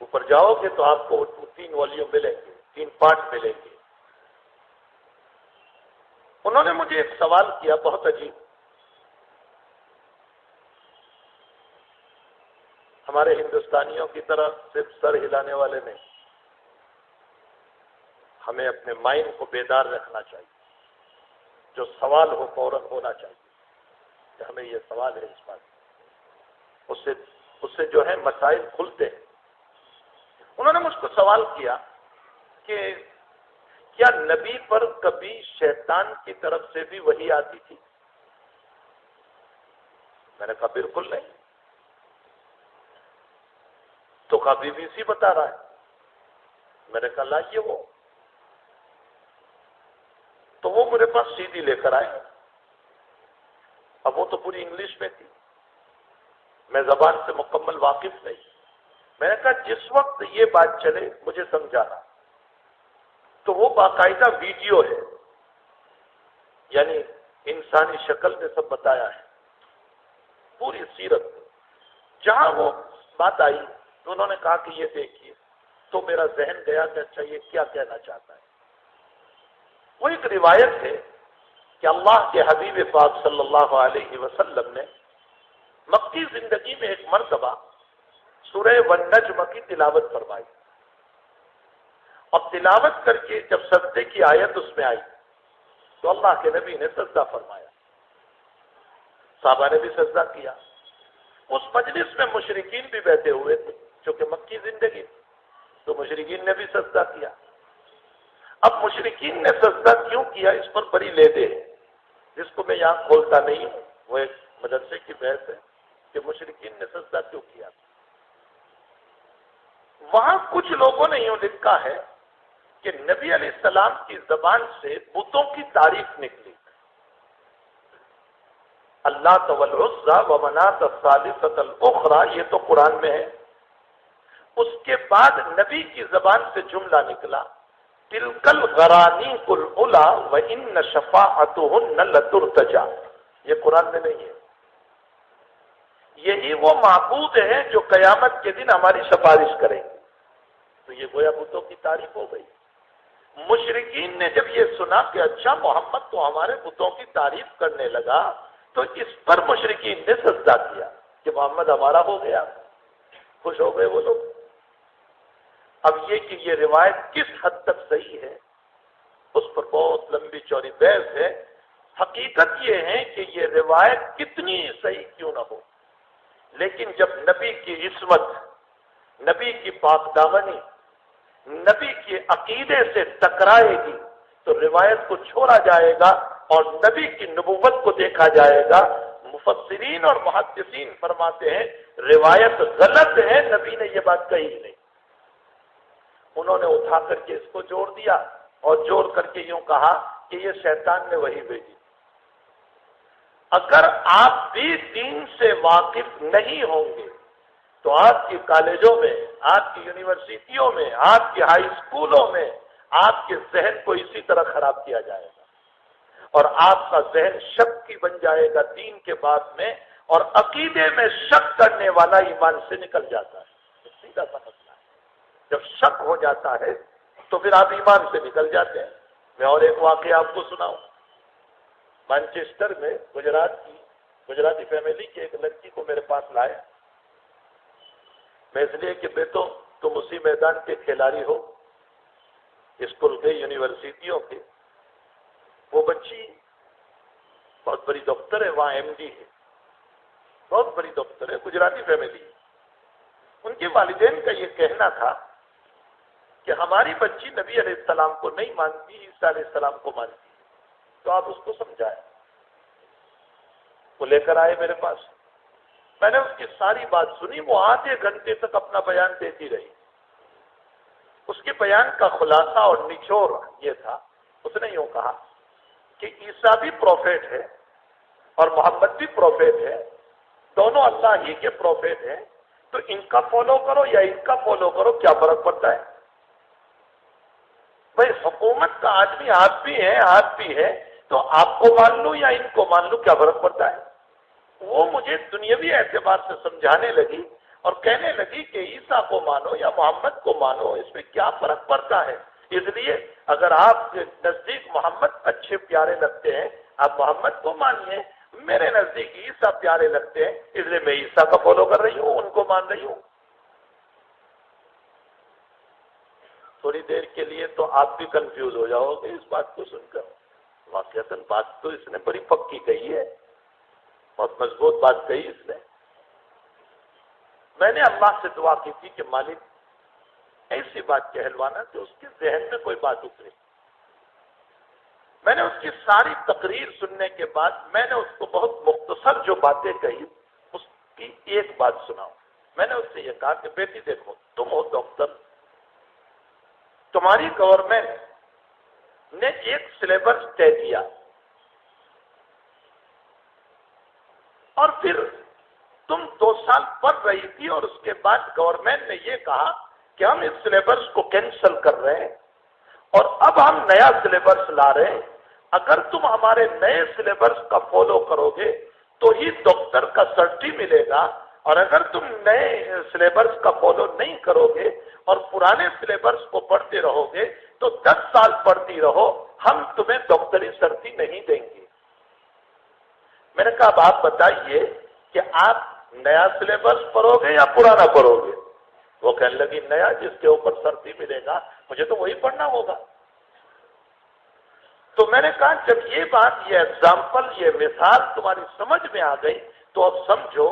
اوپر جاؤ گے تو آپ کو 3 والیوم ملیں گے، 3 پارٹ ملیں گے. انہوں نے مجھے ایک سوال کیا بہت عجیب. ہمارے ہندوستانیوں کی طرح صرف سر ہلانے والے نہیں، ہمیں اپنے مائنڈ کو بیدار رکھنا چاہیے. جو سوال ہو فوراً ہونا چاہیے کہ ہمیں یہ سوال ہے اس بات، اس سے جو ہے مسائل کھلتے ہیں. انہوں نے مجھ کو سوال کیا کہ کیا نبی پر کبھی شیطان کی طرف سے بھی وحی آتی تھی؟ میں نے کہا بالکل نہیں. تو کہا بی بی سی بتا رہا ہے. میں نے کہا لائیے وہ. تو وہ میرے پاس سی ڈی لے کر آئے. اب وہ تو پوری انگلش میں تھی، میں زبان سے مکمل واقف نہیں. میں نے کہا جس وقت یہ بات چلے مجھے سمجھانا. تو وہ باقاعدہ ویڈیو ہے، یعنی انسانی شکل میں سب بتایا ہے پوری سیرت. جہاں وہ بات آئی تو انہوں نے کہا کہ یہ دیکھیے. تو میرا ذہن گیا کہ اچھا یہ کیا کہنا چاہتا ہے. وہ ایک روایت ہے کہ اللہ کے حبیب پاک صلی اللہ علیہ وسلم نے مکی زندگی میں ایک مرتبہ سورہ والنجم کی تلاوت فرمائی، اور تلاوت کر کے جب سجدے کی آیت اس میں آئی تو اللہ کے نبی نے سجدہ فرمایا. صحابہ نے بھی سجدہ کیا. اس مجلس میں مشرکین بھی بیٹھے ہوئے تھے چونکہ مکی زندگی تھی، تو مشرکین نے بھی سجدہ کیا. اب مشرکین نے سجدہ کیوں کیا اس پر بڑی لیدے ہے، جس کو میں یہاں کھولتا نہیں ہوں. وہ ایک مدرسے کی بحث ہے کہ مشرکین نے سجدہ کیوں کیا. وہاں کچھ لوگوں نے یوں لکھا ہے کہ نبی علیہ السلام کی زبان سے بتوں کی تعریف نکلی. اللہ والعزى ومناة الثالثة الأخرى، یہ تو قرآن میں ہے. اس کے بعد نبی کی زبان سے جملہ نکلا تلك الغرانيق العلى وإن شفاعتهن لترتجى. یہ قرآن میں نہیں ہے. یہی وہ معبود ہیں جو قیامت کے دن ہماری سفارش کریں گے. تو یہ گویا بتوں کی تعریف ہو گئی. مشرکین نے جب یہ سنا کہ اچھا محمد تو ہمارے بتوں کی تعریف کرنے لگا، تو اس پر مشرکین نے سجدہ کیا کہ محمد ہمارا ہو گیا، خوش ہو گئے وہ لوگ۔ اب یہ کہ یہ روایت کس حد تک صحیح ہے اس پر بہت لمبی چوڑی بحث ہے۔ حقیقت یہ ہے کہ یہ روایت کتنی صحیح کیوں نہ ہو، لیکن جب نبی کی عصمت، نبی کی پاک دامنی، نبی کے عقیدے سے ٹکرائے گی تو روایت کو چھوڑا جائے گا اور نبی کی نبوت کو دیکھا جائے گا۔ مفسرین اور محدثین فرماتے ہیں روایت غلط ہے، نبی نے یہ بات کہی نہیں۔ انہوں نے اٹھا کر کے اس کو جوڑ دیا اور جوڑ کر کے یوں کہا کہ یہ شیطان نے وہی بھیجی۔ اگر آپ بھی دین سے واقف نہیں ہوں گے تو آپ کی کالجوں میں، آپ کی یونیورسٹیوں میں، آپ کی ہائی اسکولوں میں آپ کے ذہن کو اسی طرح خراب کیا جائے گا اور آپ کا ذہن شک کی بن جائے گا دین کے بعد میں، اور عقیدے میں شک کرنے والا ایمان سے نکل جاتا ہے۔ سیدھا سا مسئلہ ہے، جب شک ہو جاتا ہے تو پھر آپ ایمان سے نکل جاتے ہیں۔ میں اور ایک واقعہ آپ کو سناؤں۔ مانچسٹر میں گجراتی فیملی کی ایک لڑکی کو میرے پاس لائے، میں اس لیے کہ بیٹوں تم اسی میدان کے کھلاڑی ہو، اسکول کے، یونیورسٹیوں کے۔ وہ بچی بہت بڑی دفتر ہے، وہاں ایم ڈی ہے، بہت بڑی دفتر ہے، گجراتی فیملی ہے۔ ان کے والدین کا یہ کہنا تھا کہ ہماری بچی نبی علیہ السلام کو نہیں مانتی، عیسیٰ علیہ السلام کو مانتی ہے، تو آپ اس کو سمجھائیں۔ وہ لے کر آئے میرے پاس، میں نے اس کی ساری بات سنی۔ وہ آدھے گھنٹے تک اپنا بیان دیتی رہی۔ اس کے بیان کا خلاصہ اور نچوڑ یہ تھا، اس نے یوں کہا کہ عیسیٰ بھی پروفیٹ ہے اور محمد بھی پروفیٹ ہے، دونوں اللہ ہی کے پروفیٹ ہیں، تو ان کا فالو کرو یا ان کا فالو کرو، کیا فرق پڑتا ہے؟ بھائی حکومت کا آدمی آپ بھی ہے، تو آپ کو مان لوں یا ان کو مان لوں، کیا فرق پڑتا ہے؟ وہ مجھے دنیاوی اعتبار سے سمجھانے لگی اور کہنے لگی کہ عیسیٰ کو مانو یا محمد کو مانو، اس میں کیا فرق پڑتا ہے؟ اس لیے اگر آپ کے نزدیک محمد اچھے پیارے لگتے ہیں آپ محمد کو مانیے، میرے نزدیک عیسیٰ پیارے لگتے ہیں اس لیے میں عیسیٰ کا فالو کر رہی ہوں، ان کو مان رہی ہوں۔ تھوڑی دیر کے لیے تو آپ بھی کنفیوز ہو جاؤ گے اس بات کو سن کر۔ واقعتاً بات تو اس نے بڑی پکی کہی ہے، بہت مضبوط بات کہی اس نے۔ میں نے اللہ سے دعا کی تھی کہ مالک ایسی بات کہلوانا کہ اس کے ذہن میں کوئی بات اتری۔ میں نے اس کی ساری تقریر سننے کے بعد میں نے اس کو بہت مختصر جو باتیں کہی اس کی ایک بات سناؤں۔ میں نے اس سے یہ کہا کہ بیٹی دیکھو، تم ہو ڈاکٹر، تمہاری گورنمنٹ نے ایک سلیبس طے کیا اور پھر تم 2 سال پڑھ رہی تھی اور اس کے بعد گورنمنٹ نے یہ کہا کہ ہم اس سلیبس کو کینسل کر رہے ہیں اور اب ہم نیا سلیبس لا رہے ہیں۔ اگر تم ہمارے نئے سلیبس کا فالو کرو گے تو ہی ڈاکٹر کا سرٹی ملے گا، اور اگر تم نئے سلیبس کا فالو نہیں کرو گے اور پرانے سلیبس کو پڑھتے رہو گے تو 10 سال پڑھتی رہو، ہم تمہیں ڈاکٹری سرٹی نہیں دیں گے۔ میں نے کہا اب آپ بتائیے کہ آپ نیا سلیبس پڑھو گے یا پرانا پڑھو گے؟ وہ کہنے لگی نیا، جس کے اوپر سرٹی ملے گا مجھے تو وہی پڑھنا ہوگا۔ تو میں نے کہا جب یہ بات، یہ ایگزامپل، یہ مثال تمہاری سمجھ میں آ گئی تو اب سمجھو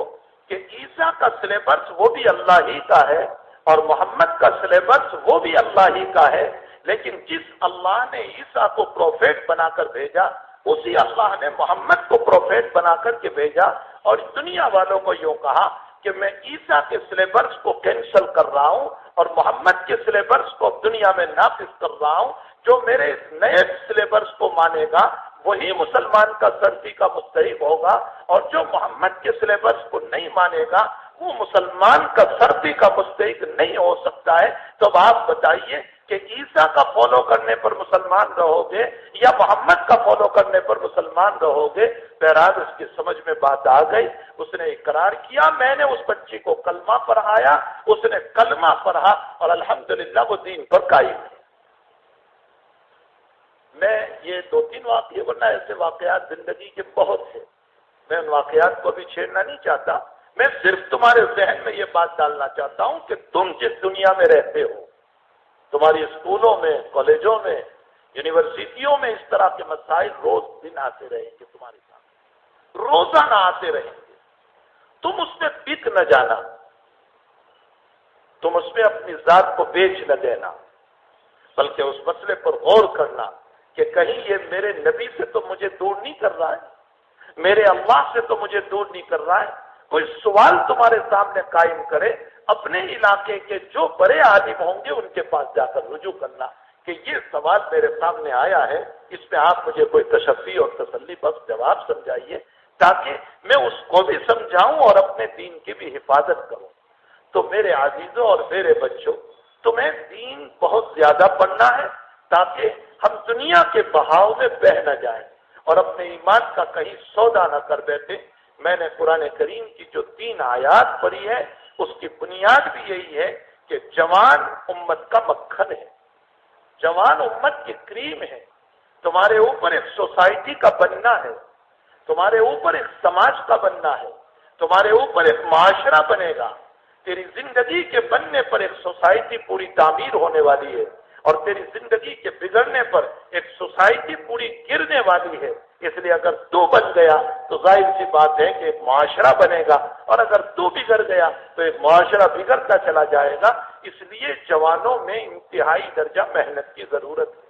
کہ عیسیٰ کا سلیبس وہ بھی اللہ ہی کا ہے اور محمد کا سلیبس وہ بھی اللہ ہی کا ہے، لیکن جس اللہ نے عیسیٰ کو پروفیٹ بنا کر بھیجا اسی اللہ نے محمد کو پروفیٹ بنا کر کے بھیجا، اور دنیا والوں کو یوں کہا کہ میں عیسیٰ کے سلیبس کو کینسل کر رہا ہوں اور محمد کے سلیبس کو دنیا میں نافذ کر رہا ہوں۔ جو میرے اس نئے سلیبس کو مانے گا وہی مسلمان کا سرٹی کا مستحق ہوگا، اور جو محمد کے سلیبس کو نہیں مانے گا وہ مسلمان کا سرٹی کا مستحق نہیں ہو سکتا ہے۔ تو اب آپ بتائیے کہ عیسیٰ کا فالو کرنے پر مسلمان رہو گے یا محمد کا فالو کرنے پر مسلمان رہو گے؟ بہرحال اس کی سمجھ میں بات آ گئی، اس نے اقرار کیا، میں نے اس بچی کو کلمہ پڑھایا، اس نے کلمہ پڑھا اور الحمدللہ وہ دین پر قائم ہے۔ میں یہ 2-3 واقعے، ورنہ ایسے واقعات زندگی کے بہت ہیں، میں ان واقعات کو بھی چھیڑنا نہیں چاہتا، میں صرف تمہارے ذہن میں یہ بات ڈالنا چاہتا ہوں کہ تم جس دنیا میں رہتے ہو، تمہاری اسکولوں میں، کالجوں میں، یونیورسٹیوں میں اس طرح کے مسائل روز دن آتے رہیں گے، تمہارے ساتھ روزانہ آتے رہیں گے، تم اس میں بک نہ جانا، تم اس میں اپنی ذات کو بیچ نہ دینا، بلکہ اس مسئلے پر غور کرنا کہ کہیں یہ میرے نبی سے تو مجھے دور نہیں کر رہا ہے، میرے اللہ سے تو مجھے دور نہیں کر رہا ہے۔ کوئی سوال تمہارے سامنے قائم کرے، اپنے علاقے کے جو بڑے عالم ہوں گے ان کے پاس جا کر رجوع کرنا کہ یہ سوال میرے سامنے آیا ہے، اس میں آپ مجھے کوئی تشفی اور تسلی بخش جواب سمجھائیے تاکہ میں اس کو بھی سمجھاؤں اور اپنے دین کی بھی حفاظت کروں۔ تو میرے عزیزوں اور میرے بچوں، تمہیں دین بہت زیادہ پڑھنا ہے تاکہ ہم دنیا کے بہاؤ میں بہہ نہ جائیں اور اپنے ایمان کا کہیں سودا نہ کر بیٹھے۔ میں نے قرآن کریم کی جو 3 آیات پڑھی ہے اس کی بنیاد بھی یہی ہے کہ جوان امت کا مکھن ہے، جوان امت کی کریم ہے، تمہارے اوپر ایک سوسائٹی کا بننا ہے، تمہارے اوپر ایک سماج کا بننا ہے، تمہارے اوپر ایک معاشرہ بنے گا، تیری زندگی کے بننے پر ایک سوسائٹی پوری تعمیر ہونے والی ہے اور تیری زندگی کے بگڑنے پر ایک سوسائٹی پوری گرنے والی ہے۔ اس لیے اگر تو بن گیا تو ظاہر سی بات ہے کہ ایک معاشرہ بنے گا، اور اگر تو بگڑ گیا تو ایک معاشرہ بگڑتا چلا جائے گا۔ اس لیے جوانوں میں انتہائی درجہ محنت کی ضرورت ہے۔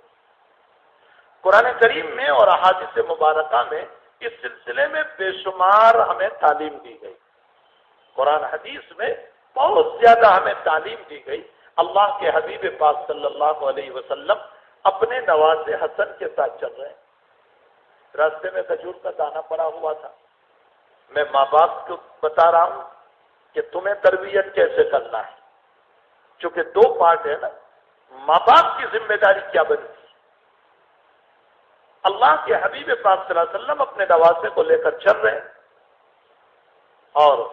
قرآن کریم میں اور احادیث مبارکہ میں اس سلسلے میں بے شمار ہمیں تعلیم دی گئی، قرآن حدیث میں بہت زیادہ ہمیں تعلیم دی گئی۔ اللہ کے حبیب پاک صلی اللہ علیہ وسلم اپنے نوازے حسن کے ساتھ چل رہے ہیں، راستے میں کھجور کا دانہ پڑا ہوا تھا۔ میں ماں باپ کو بتا رہا ہوں کہ تمہیں تربیت کیسے کرنا ہے، چونکہ 2 پارٹ ہے نا، ماں باپ کی ذمہ داری کیا بنتی ہے۔ اللہ کے حبیب پاک صلی اللہ علیہ وسلم اپنے نوازے کو لے کر چل رہے ہیں اور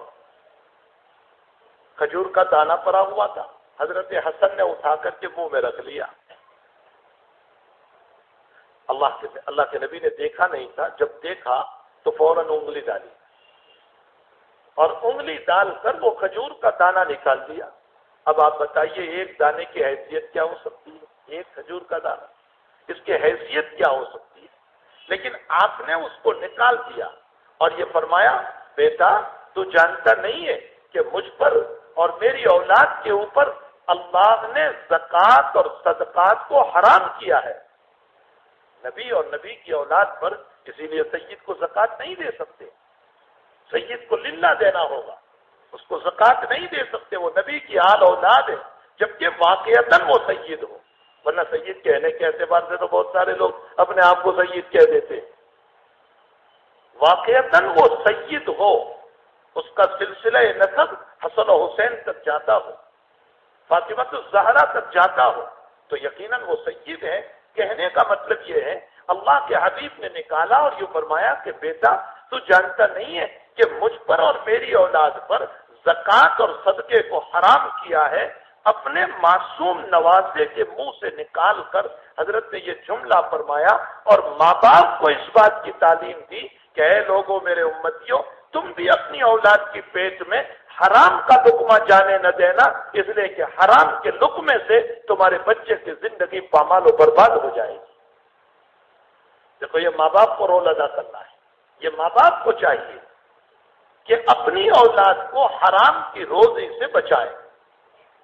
کھجور کا دانہ پڑا ہوا تھا، حضرت حسن نے اٹھا کر کے منہ میں رکھ لیا۔ اللہ کے نبی نے دیکھا نہیں تھا، جب دیکھا تو فوراً انگلی ڈالی اور انگلی ڈال کر وہ کھجور کا دانہ نکال دیا۔ اب آپ بتائیے ایک دانے کی حیثیت کیا ہو سکتی ہے؟ ایک کھجور کا دانہ، اس کی حیثیت کیا ہو سکتی ہے؟ لیکن آپ نے اس کو نکال دیا اور یہ فرمایا، بیٹا تو جانتا نہیں ہے کہ مجھ پر اور میری اولاد کے اوپر اللہ نے زکوٰۃ اور صدقات کو حرام کیا ہے۔ نبی اور نبی کی اولاد پر اسی لیے سید کو زکوٰۃ نہیں دے سکتے، سید کو للہ دینا ہوگا، اس کو زکوٰۃ نہیں دے سکتے، وہ نبی کی آل اولاد ہے، جبکہ واقعتاً وہ سید ہو، ورنہ سید کہنے کے اعتبار سے تو بہت سارے لوگ اپنے آپ کو سید کہہ دیتے، واقعتاً وہ سید ہو، اس کا سلسلہ نسب حسن و حسین تک جاتا ہو، فاطمہ الزہرا تک جاتا ہو، تو یقیناً وہ سید ہے۔ کہنے کا مطلب یہ ہے اللہ کے حبیب نے نکالا اور یہ فرمایا کہ بیٹا تو جانتا نہیں ہے کہ مجھ پر اور میری اولاد پر زکوٰۃ اور صدقے کو حرام کیا ہے۔ اپنے معصوم نوازے کے منہ سے نکال کر حضرت نے یہ جملہ فرمایا اور ماں باپ کو اس بات کی تعلیم دی کہ اے لوگوں میرے امتیوں، تم بھی اپنی اولاد کی پیٹ میں حرام کا لقمہ جانے نہ دینا، اس لیے کہ حرام کے لقمے سے تمہارے بچے کی زندگی پامال و برباد ہو جائے گی۔ دیکھو یہ ماں باپ کو رول ادا کرنا ہے، یہ ماں باپ کو چاہیے کہ اپنی اولاد کو حرام کی روزی سے بچائے،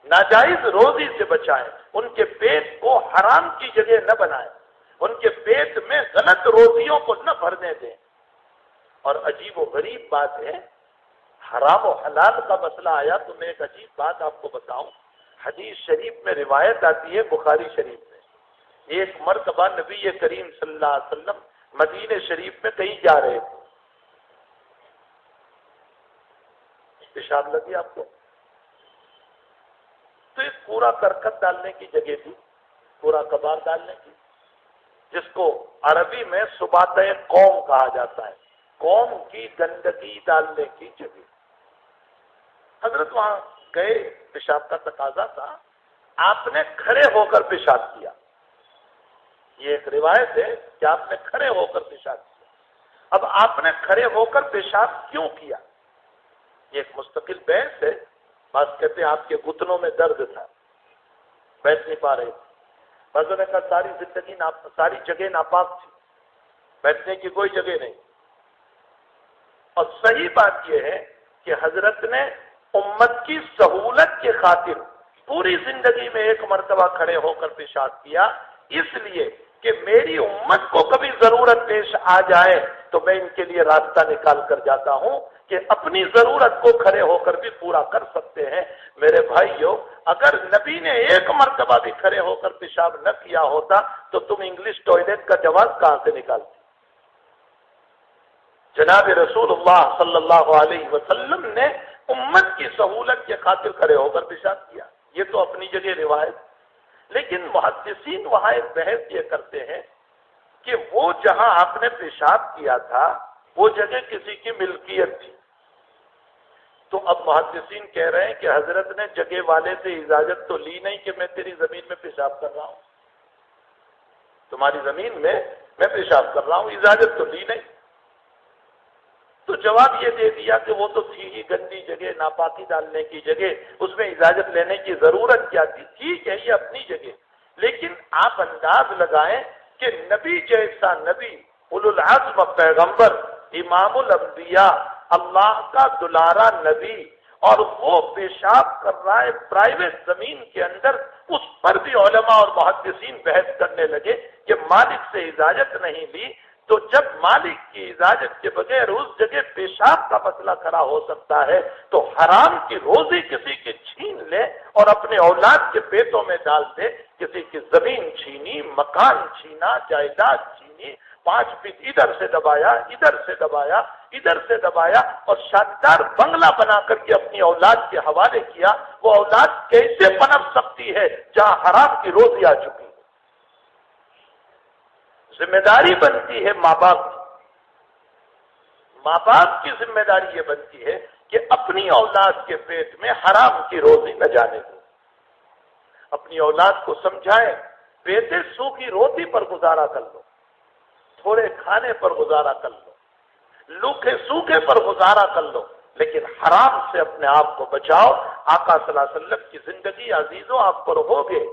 ناجائز روزی سے بچائے، ان کے پیٹ کو حرام کی جگہ نہ بنائے، ان کے پیٹ میں غلط روزیوں کو نہ بھرنے دیں۔ اور عجیب و غریب بات ہے، حرام و حلال کا مسئلہ آیا تو میں ایک عجیب بات آپ کو بتاؤں۔ حدیث شریف میں روایت آتی ہے، بخاری شریف میں، ایک مرتبہ نبی کریم صلی اللہ علیہ وسلم مدینہ شریف میں کہیں جا رہے تھے، پیشاب لگی آپ کو؟ تو ایک کوڑا کرکٹ ڈالنے کی جگہ تھی، کوڑا کباڑ ڈالنے کی، جس کو عربی میں سباط قوم کہا جاتا ہے، قوم کی گندگی ڈالنے کی جگہ۔ حضرت وہاں گئے، پیشاب کا تقاضا تھا، آپ نے کھڑے ہو کر پیشاب کیا، یہ ایک روایت ہے کہ آپ نے کھڑے ہو کر پیشاب کیا. اب آپ نے کھڑے ہو کر پیشاب کیوں کیا؟ یہ ایک مستقل بحث ہے. بعض کہتے ہیں آپ کے گھٹنوں میں درد تھا, بیٹھ نہیں پا رہے تھے. بعضوں نے کہا ساری زندگی ساری جگہ ناپاک تھی, بیٹھنے کی کوئی جگہ نہیں. اور صحیح بات یہ ہے کہ حضرت نے امت کی سہولت کی خاطر پوری زندگی میں ایک مرتبہ کھڑے ہو کر پیشاب کیا, اس لیے کہ میری امت کو کبھی ضرورت پیش آ جائے تو میں ان کے لیے راستہ نکال کر جاتا ہوں کہ اپنی ضرورت کو کھڑے ہو کر بھی پورا کر سکتے ہیں. میرے بھائیو, اگر نبی نے ایک مرتبہ بھی کھڑے ہو کر پیشاب نہ کیا ہوتا تو تم انگلش ٹوائلٹ کا جواز کہاں سے نکالتے؟ جناب رسول اللہ صلی اللہ علیہ وسلم نے امت کی سہولت کے خاطر کھڑے ہو کر پیشاب کیا. یہ تو اپنی جگہ روایت. لیکن محدثین وہاں ایک بحث یہ کرتے ہیں کہ وہ جہاں آپ نے پیشاب کیا تھا وہ جگہ کسی کی ملکیت تھی. تو اب محدثین کہہ رہے ہیں کہ حضرت نے جگہ والے سے اجازت تو لی نہیں کہ میں تیری زمین میں پیشاب کر رہا ہوں, تمہاری زمین میں میں پیشاب کر رہا ہوں, اجازت تو لی نہیں. تو جواب یہ دے دیا کہ وہ تو تھی ہی گندی جگہ, ناپاکی ڈالنے کی جگہ, اس میں اجازت لینے کی ضرورت کیا تھی؟ ٹھیک ہے یہ اپنی جگہ, لیکن آپ انداز لگائیں کہ نبی جیسا نبی, اولو العزم پیغمبر, امام الانبیاء, اللہ کا دلارا نبی, اور وہ پیشاب کر رہا ہے پرائیویٹ زمین کے اندر, اس پر بھی علماء اور محدثین بحث کرنے لگے کہ مالک سے اجازت نہیں لی. تو جب مالک کی اجازت کے بغیر اس جگہ پیشاب کا مسئلہ کھڑا ہو سکتا ہے تو حرام کی روزی کسی کی چھین لے اور اپنے اولاد کے پیٹوں میں ڈال دے. کسی کی زمین چھینی, مکان چھینا, جائیداد چھینی, 5 فٹ ادھر سے دبایا, ادھر سے دبایا, ادھر سے دبایا, اور شاندار بنگلہ بنا کر کے اپنی اولاد کے حوالے کیا. وہ اولاد کیسے پنپ سکتی ہے جہاں حرام کی روزی آ چکی؟ ذمہ داری بنتی ہے ماں باپ کی. ماں باپ کی ذمہ داری یہ بنتی ہے کہ اپنی اولاد کے پیٹ میں حرام کی روزی نہ جانے دو. اپنی اولاد کو سمجھائیں, بیٹے سوکھی روٹی پر گزارا کر لو, تھوڑے کھانے پر گزارا کر لو, لوکھے سوکھے پر گزارا کر لو, لیکن حرام سے اپنے آپ کو بچاؤ. آقا صلی اللہ علیہ وسلم کی زندگی عزیزوں آپ پر ہوگے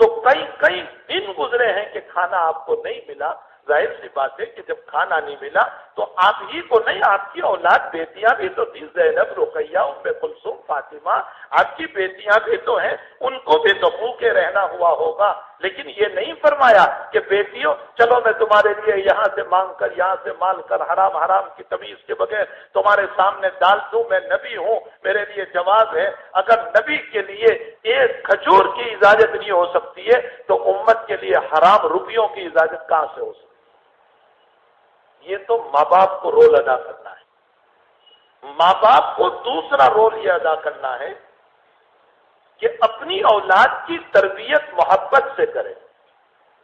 تو کئی دن گزرے ہیں کہ کھانا آپ کو نہیں ملا. ظاہر سی بات ہے کہ جب کھانا نہیں ملا تو آپ ہی کو نہیں, آپ کی اولاد بیٹیاں بھی تو تھی, زینب, رقیہ, ام کلثوم, فاطمہ, آپ کی بیٹیاں بھی تو ہیں, ان کو بھی تو بھوکے رہنا ہوا ہوگا. لیکن یہ نہیں فرمایا کہ بیٹیوں چلو میں تمہارے لیے یہاں سے مانگ کر یہاں سے مال کر حرام کی تمیز کے بغیر تمہارے سامنے ڈال دوں, میں نبی ہوں, میرے لیے جواز ہے. اگر نبی کے لیے ایک کھجور کی اجازت نہیں ہو سکتی ہے تو امت کے لیے حرام روپیوں کی اجازت کہاں سے ہو سکتی؟ یہ تو ماں باپ کو رول ادا کرنا ہے. ماں باپ کو دوسرا رول یہ ادا کرنا ہے کہ اپنی اولاد کی تربیت محبت سے کرے,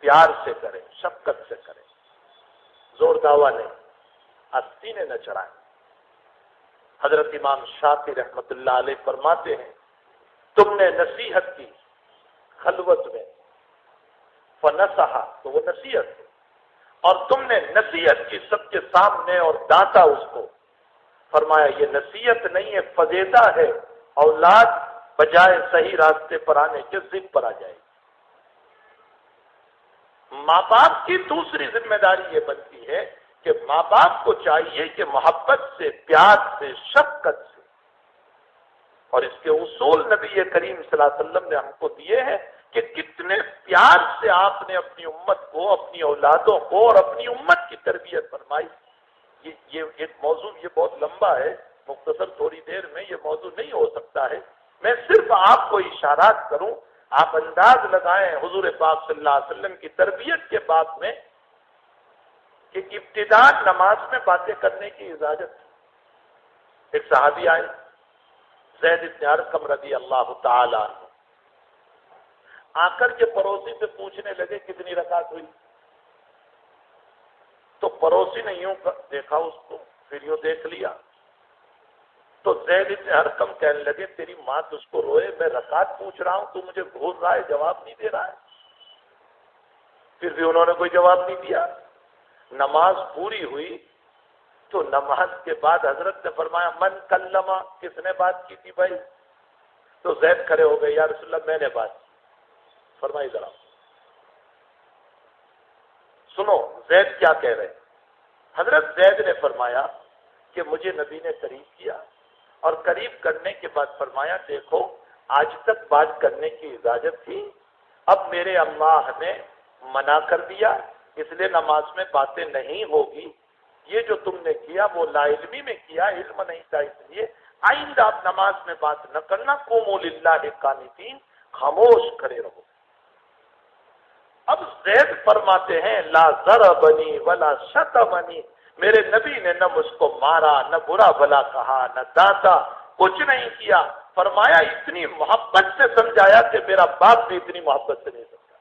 پیار سے کرے, شفقت سے کرے, زور دعویٰ نہیں, سینے نہ چڑھائیں. حضرت امام شافعی رحمت اللہ علیہ فرماتے ہیں تم نے نصیحت کی خلوت میں, فنصحا تو وہ نصیحت ہے, اور تم نے نصیحت کی سب کے سامنے اور ڈانٹا اس کو, فرمایا یہ نصیحت نہیں ہے, فضیدہ ہے. اولاد بجائے صحیح راستے پر آنے کے ضد پر آ جائے گی. ماں باپ کی دوسری ذمہ داری یہ بنتی ہے کہ ماں باپ کو چاہیے کہ محبت سے, پیار سے, شفقت سے, اور اس کے اصول نبی کریم صلی اللہ علیہ وسلم نے ہم کو دیے ہیں کہ کتنے پیار سے آپ نے اپنی امت کو, اپنی اولادوں کو اور اپنی امت کی تربیت فرمائی. یہ ایک موضوع یہ بہت لمبا ہے, مختصر تھوڑی دیر میں یہ موضوع نہیں ہو سکتا ہے. میں صرف آپ کو اشارات کروں, آپ انداز لگائیں حضور پاک صلی اللہ علیہ وسلم کی تربیت کے باب میں کہ ابتداء نماز میں باتیں کرنے کی اجازت. ایک صحابی آئے, زید بن ارقم رضی اللہ تعالی عنہ, آ کر کے پڑوسی سے پوچھنے لگے کتنی رکعت ہوئی. تو پڑوسی نے یوں دیکھا اس کو, پھر یوں دیکھ لیا. تو زید بن ارقم کہنے لگے تیری ماں تجھ کو روئے, میں رکعت پوچھ رہا ہوں, تو مجھے گھور رہا ہے, جواب نہیں دے رہا ہے. پھر بھی انہوں نے کوئی جواب نہیں دیا۔ نماز پوری ہوئی تو نماز کے بعد حضرت نے فرمایا من کلمہ، کس نے بات کی تھی بھائی؟ تو زید کھڑے ہو گئے، یا رسول اللہ میں نے بات کی۔ فرمائی ذرا سنو زید کیا کہہ رہے۔ حضرت زید نے فرمایا کہ مجھے نبی نے قریب کیا، اور قریب کرنے کے بعد فرمایا دیکھو آج تک بات کرنے کی اجازت تھی، اب میرے اللہ نے منع کر دیا، اس لیے نماز میں باتیں نہیں ہوگی۔ یہ جو تم نے کیا وہ لا علمی میں کیا، علم نہیں تھا، اس لیے آئندہ آپ نماز میں بات نہ کرنا، قوموا للہ قانتین، خاموش کھڑے رہو۔ اب زید فرماتے ہیں لا ضربنی ولا شتمنی، میرے نبی نے نہ مجھ کو مارا، نہ برا بھلا کہا، نہ ڈانٹا، کچھ نہیں کیا۔ فرمایا اتنی محبت سے سمجھایا کہ میرا باپ بھی اتنی محبت سے نہیں سمجھا۔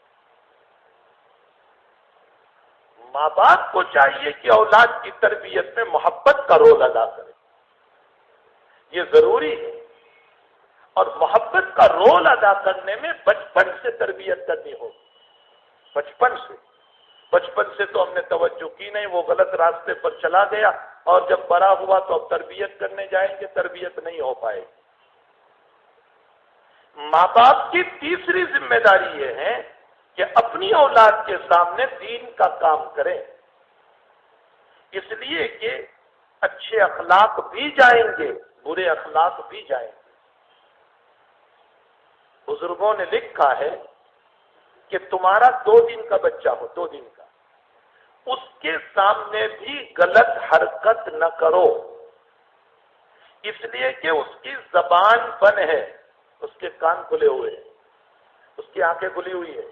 ماں باپ کو چاہیے کہ اولاد کی تربیت میں محبت کا رول ادا کرے، یہ ضروری ہے، اور محبت کا رول ادا کرنے میں بچپن سے تربیت کرنی ہوگی۔ بچپن سے تو ہم نے توجہ کی نہیں، وہ غلط راستے پر چلا گیا، اور جب بڑا ہوا تو اب تربیت کرنے جائیں گے، تربیت نہیں ہو پائے گی۔ ماں باپ کی تیسری ذمہ داری یہ ہے کہ اپنی اولاد کے سامنے دین کا کام کریں، اس لیے کہ اچھے اخلاق بھی جائیں گے، برے اخلاق بھی جائیں گے۔ بزرگوں نے لکھا ہے کہ تمہارا 2 دن کا بچہ ہو، 2 دن کا، اس کے سامنے بھی غلط حرکت نہ کرو، اس لیے کہ اس کی زبان بند ہے، اس کے کان کھلے ہوئے ہیں، اس کی آنکھیں کھلی ہوئی ہے،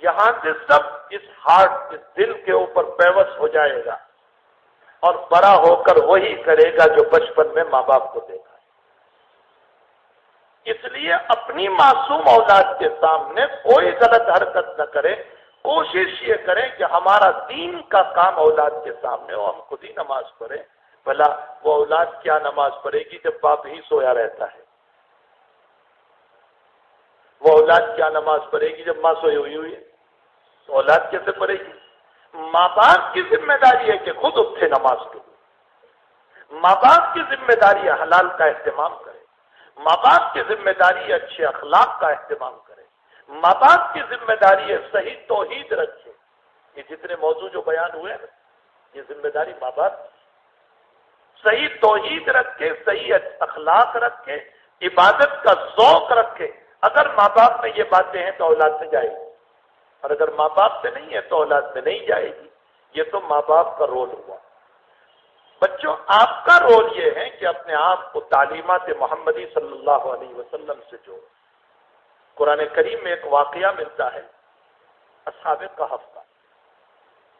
یہاں سے سب اس ہارٹ، اس دل کے اوپر پیوست ہو جائے گا، اور بڑا ہو کر وہی کرے گا جو بچپن میں ماں باپ کو دیکھا۔ اس لیے اپنی معصوم اولاد کے سامنے کوئی غلط حرکت نہ کرے، کوشش یہ کریں کہ ہمارا دین کا کام اولاد کے سامنے ہو، ہم خود ہی نماز پڑھیں۔ بھلا وہ اولاد کیا نماز پڑھے گی جب باپ ہی سویا رہتا ہے؟ وہ اولاد کیا نماز پڑھے گی جب ماں سوئی ہوئی ہے؟ تو اولاد کیسے پڑھے گی؟ ماں باپ کی ذمہ داری ہے کہ خود اٹھے نماز کے لیے، ماں باپ کی ذمہ داری ہے حلال کا اہتمام کرے، ماں باپ کی ذمہ داری ہے اچھے اخلاق کا اہتمام کرے، ماں باپ کی ذمہ داری ہے صحیح توحید رکھے۔ یہ جتنے موضوع جو بیان ہوئے نا، یہ ذمہ داری ماں باپ کی، صحیح توحید رکھے، صحیح اخلاق رکھے، عبادت کا ذوق رکھے۔ اگر ماں باپ میں یہ باتیں ہیں تو اولاد میں جائے گی، اور اگر ماں باپ میں نہیں ہے تو اولاد میں نہیں جائے گی۔ یہ تو ماں باپ کا رول ہوا۔ بچوں، آپ کا رول یہ ہے کہ اپنے آپ کو تعلیمات محمدی صلی اللہ علیہ وسلم سے جوڑو۔ قرآن کریم میں ایک واقعہ ملتا ہے اصحاب کہف کا،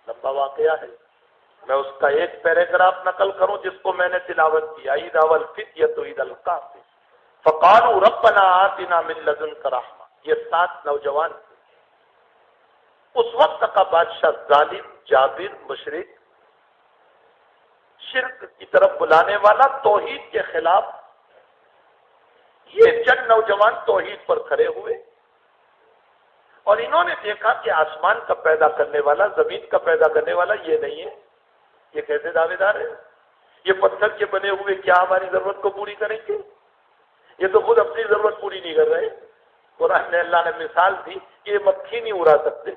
لمبا واقعہ ہے، میں اس کا ایک پیراگراف نقل کروں جس کو میں نے تلاوت کیا۔ اذا والفتية اذا الكهف فقالوا ربنا آتنا من لدنك رحمة۔ یہ 7 نوجوان تھے۔ اس وقت کا بادشاہ ظالم، جابر، مشرک، شرک کی طرف بلانے والا، توحید کے خلاف، یہ چند نوجوان توحید پر کھڑے ہوئے، اور انہوں نے دیکھا کہ آسمان کا پیدا کرنے والا، زمین کا پیدا کرنے والا یہ نہیں ہے، یہ کیسے دعوے دار ہے؟ یہ پتھر کے بنے ہوئے کیا ہماری ضرورت کو پوری کریں گے؟ یہ تو خود اپنی ضرورت پوری نہیں کر رہے۔ قرآن نے اللہ نے مثال دی کہ یہ مکھی نہیں اڑا سکتے،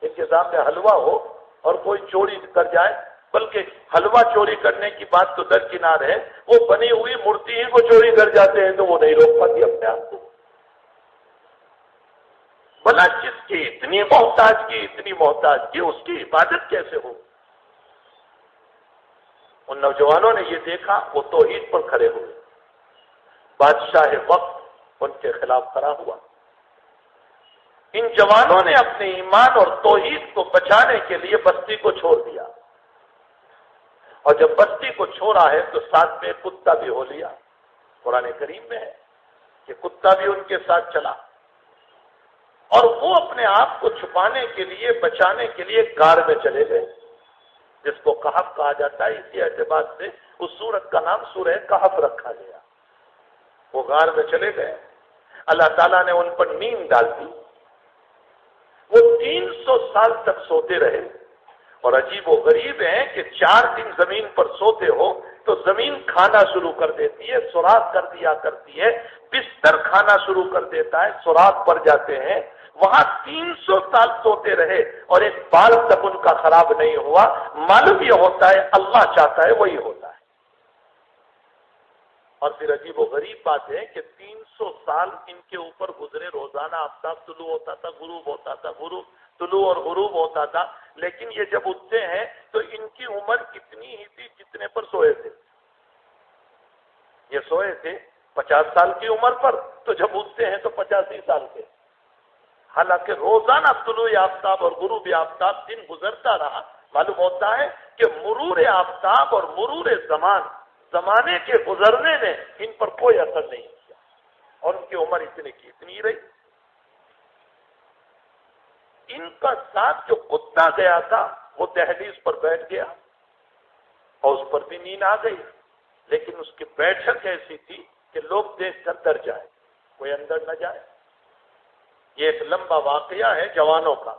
ان کے سامنے حلوہ ہو اور کوئی چوری کر جائے، بلکہ حلوہ چوری کرنے کی بات تو درکنار ہے، وہ بنی ہوئی مورتی ہی کو چوری کر جاتے ہیں تو وہ نہیں روک پاتی اپنے آپ کو۔ بھلا جس کی اتنی محتاج کی اس کی عبادت کیسے ہو؟ ان نوجوانوں نے یہ دیکھا، وہ توحید پر کھڑے ہوئے۔ بادشاہ وقت ان کے خلاف کھڑا ہوا۔ ان جوانوں نے اپنے ایمان اور توحید کو بچانے کے لیے بستی کو چھوڑ دیا، اور جب بستی کو چھوڑا ہے تو ساتھ میں کتا بھی ہو لیا۔ قرآن کریم میں ہے کہ کتا بھی ان کے ساتھ چلا، اور وہ اپنے آپ کو چھپانے کے لیے، بچانے کے لیے غار میں چلے گئے، جس کو کہف کہا جاتا ہے۔ اسی اعتبار سے اس سورت کا نام سورہ کہف رکھا گیا۔ وہ غار میں چلے گئے، اللہ تعالیٰ نے ان پر نیند ڈال دی، وہ 300 سال تک سوتے رہے. اور عجیب و غریب ہے کہ 4 دن زمین پر سوتے ہو تو زمین کھانا شروع کر دیتی ہے، سوراخ کر دیا کرتی ہے، بستر کھانا شروع کر دیتا ہے، سوراخ پڑ جاتے ہیں. وہاں 300 سال سوتے رہے اور ایک بال تک ان کا خراب نہیں ہوا. معلوم یہ ہوتا ہے اللہ چاہتا ہے وہی ہوتا ہے. اور پھر عجیب و غریب بات ہے کہ 300 سال ان کے اوپر گزرے، روزانہ آفتاب طلوع ہوتا تھا، غروب ہوتا تھا، غروب طلوع اور غروب ہوتا تھا، لیکن یہ جب اٹھتے ہیں تو ان کی عمر کتنی ہی تھی جتنے پر سوئے تھے. یہ سوئے تھے 50 سال کی عمر پر، تو جب اٹھتے ہیں تو 85 سال کے. حالانکہ روزانہ طلوع آفتاب اور غروب آفتاب دن گزرتا رہا. معلوم ہوتا ہے کہ مرور آفتاب اور مرور زمانے کے گزرنے نے ان پر کوئی اثر نہیں کیا اور ان کی عمر اتنی کی اتنی رہی. ان کا ساتھ جو کتا گیا تھا وہ دہلیز پر بیٹھ گیا اور اس پر بھی نیند آ گئی، لیکن اس کی بیٹھک ایسی تھی کہ لوگ دیکھ کر ڈر جائے، کوئی اندر نہ جائے. یہ ایک لمبا واقعہ ہے جوانوں کا.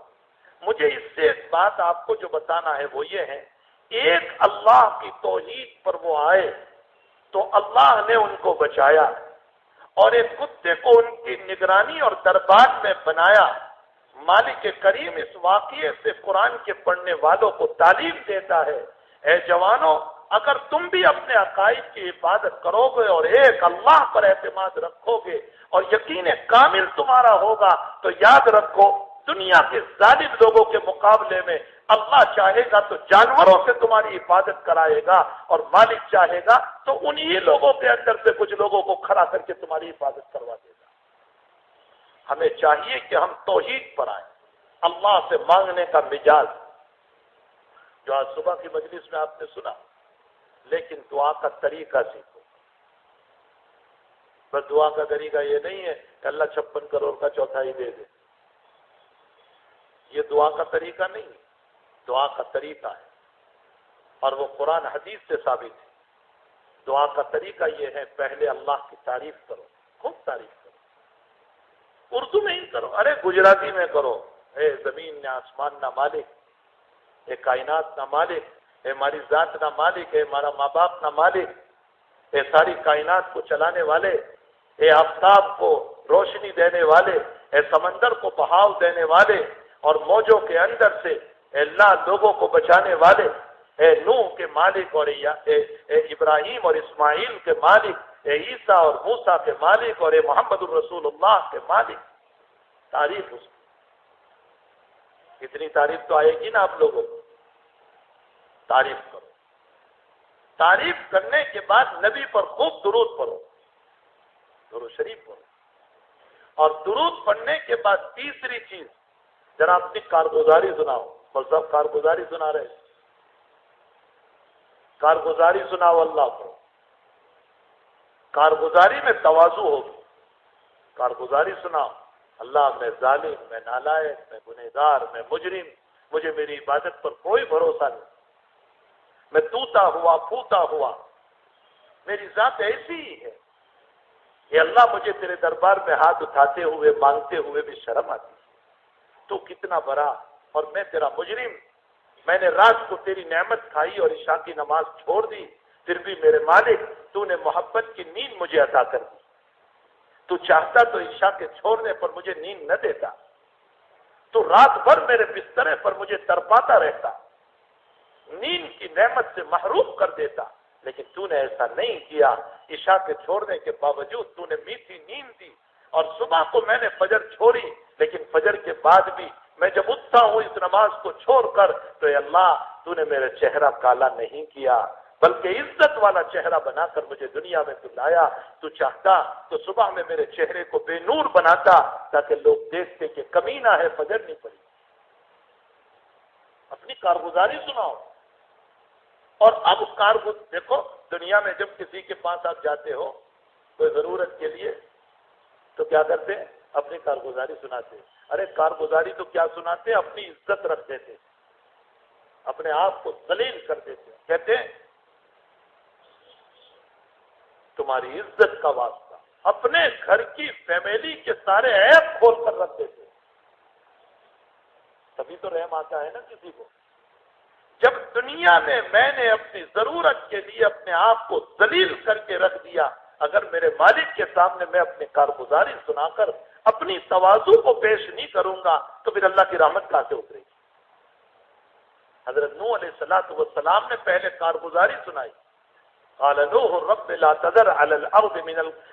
مجھے اس سے ایک بات آپ کو جو بتانا ہے وہ یہ ہے، ایک اللہ کی توحید پر وہ آئے تو اللہ نے ان کو بچایا، اور ایک کتے کو ان کی نگرانی اور دربار میں بنایا. مالک کریم اس واقعے سے قرآن کے پڑھنے والوں کو تعلیم دیتا ہے، اے جوانوں اگر تم بھی اپنے عقائد کی حفاظت کرو گے اور ایک اللہ پر اعتماد رکھو گے اور یقین کامل تمہارا ہوگا تو یاد رکھو دنیا کے ظالم لوگوں کے مقابلے میں اللہ چاہے گا تو جانوروں سے تمہاری حفاظت کرائے گا، اور مالک چاہے گا تو انہی لوگوں کے اندر سے کچھ لوگوں کو کھڑا کر کے تمہاری حفاظت کروا دے گا. ہمیں چاہیے کہ ہم توحید پر آئیں. اللہ سے مانگنے کا مزاج جو آج صبح کی مجلس میں آپ نے سنا، لیکن دعا کا طریقہ سیکھو. بس دعا کا طریقہ یہ نہیں ہے کہ اللہ 56 کروڑ کا چوتھائی دے دے. یہ دعا کا طریقہ نہیں ہے. دعا کا طریقہ ہے اور وہ قرآن حدیث سے ثابت ہے. دعا کا طریقہ یہ ہے پہلے اللہ کی تعریف کرو، خوب تعریف کرو. اردو میں ہی کرو، ارے گجراتی میں کرو. اے زمین نہ آسمان نہ مالک، اے کائنات نہ مالک، اے ہماری ذات نہ مالک، اے ہمارا ماں باپ نہ مالک، اے ساری کائنات کو چلانے والے، اے آفتاب کو روشنی دینے والے، اے سمندر کو بہاؤ دینے والے اور موجوں کے اندر سے اے اللہ لوگوں کو بچانے والے، اے نوح کے مالک اور اے ابراہیم اور اسماعیل کے مالک، اے عیسیٰ اور موسیٰ کے مالک اور اے محمد الرسول اللہ کے مالک. تعریف اس کی اتنی تعریف تو آئے گی نا آپ لوگوں کو. تعریف کرو. تعریف کرنے کے بعد نبی پر خوب درود پڑھو، درود شریف پڑھو. اور درود پڑھنے کے بعد تیسری چیز ذرا اپنی کارگزاری سناؤ. اور سب کارگزاری سنا رہے، کارگزاری سناؤ اللہ کو. کارگزاری میں تواضع ہوگی. کارگزاری سناؤ، اللہ میں ظالم، میں نالائق، میں گنہگار، میں مجرم، مجھے میری عبادت پر کوئی بھروسہ نہیں، میں توتا ہوا پھوتا ہوا، میری ذات ایسی ہی ہے. یہ اللہ مجھے تیرے دربار میں ہاتھ اٹھاتے ہوئے مانگتے ہوئے بھی شرم آتی ہے. تو کتنا بڑا اور میں تیرا مجرم. میں نے رات کو تیری نعمت کھائی اور عشاء کی نماز چھوڑ دی، پھر بھی میرے مالک تو نے محبت کی نیند مجھے عطا کر دی. تو چاہتا تو عشاء کے چھوڑنے پر مجھے نیند نہ دیتا، تو رات بھر میرے بسترے پر مجھے تڑپاتا رہتا، نیند کی نعمت سے محروم کر دیتا، لیکن تو نے ایسا نہیں کیا. عشاء کے چھوڑنے کے باوجود تو نے میٹھی نیند دی، اور صبح کو میں نے فجر چھوڑی، لیکن فجر کے بعد بھی میں جب اٹھتا ہوں اس نماز کو چھوڑ کر تو اے اللہ تو نے میرا چہرہ کالا نہیں کیا، بلکہ عزت والا چہرہ بنا کر مجھے دنیا میں تو لایا. تو چاہتا تو صبح میں میرے چہرے کو بے نور بناتا تاکہ لوگ دیکھتے کہ کمینہ ہے، فجر نہیں پڑی. اپنی کارگزاری سناؤ. اور اب دیکھو دنیا میں جب کسی کے پاس آپ جاتے ہو کوئی ضرورت کے لیے تو کیا کرتے ہیں؟ اپنی کارگزاری سناتے. ارے کارگزاری تو کیا سناتے، اپنی عزت رکھ دیتے، اپنے آپ کو ذلیل کر دیتے. کہتے ہیں تمہاری عزت کا واسطہ، اپنے گھر کی فیملی کے سارے عیب کھول کر رکھ دیتے. کبھی تو رحم آتا ہے نا کسی کو. جب دنیا میں نے اپنی ضرورت کے لیے اپنے آپ کو ذلیل کر کے رکھ دیا، اگر میرے مالک کے سامنے میں اپنی کارگزاری سنا کر اپنی تواضع کو پیش نہیں کروں گا تو پھر اللہ کی رحمت کہاں سے اترے گی؟ حضرت نوح علیہ السلام نے پہلے کارگزاری سنائی. قال نوح رب لا تذر على الارض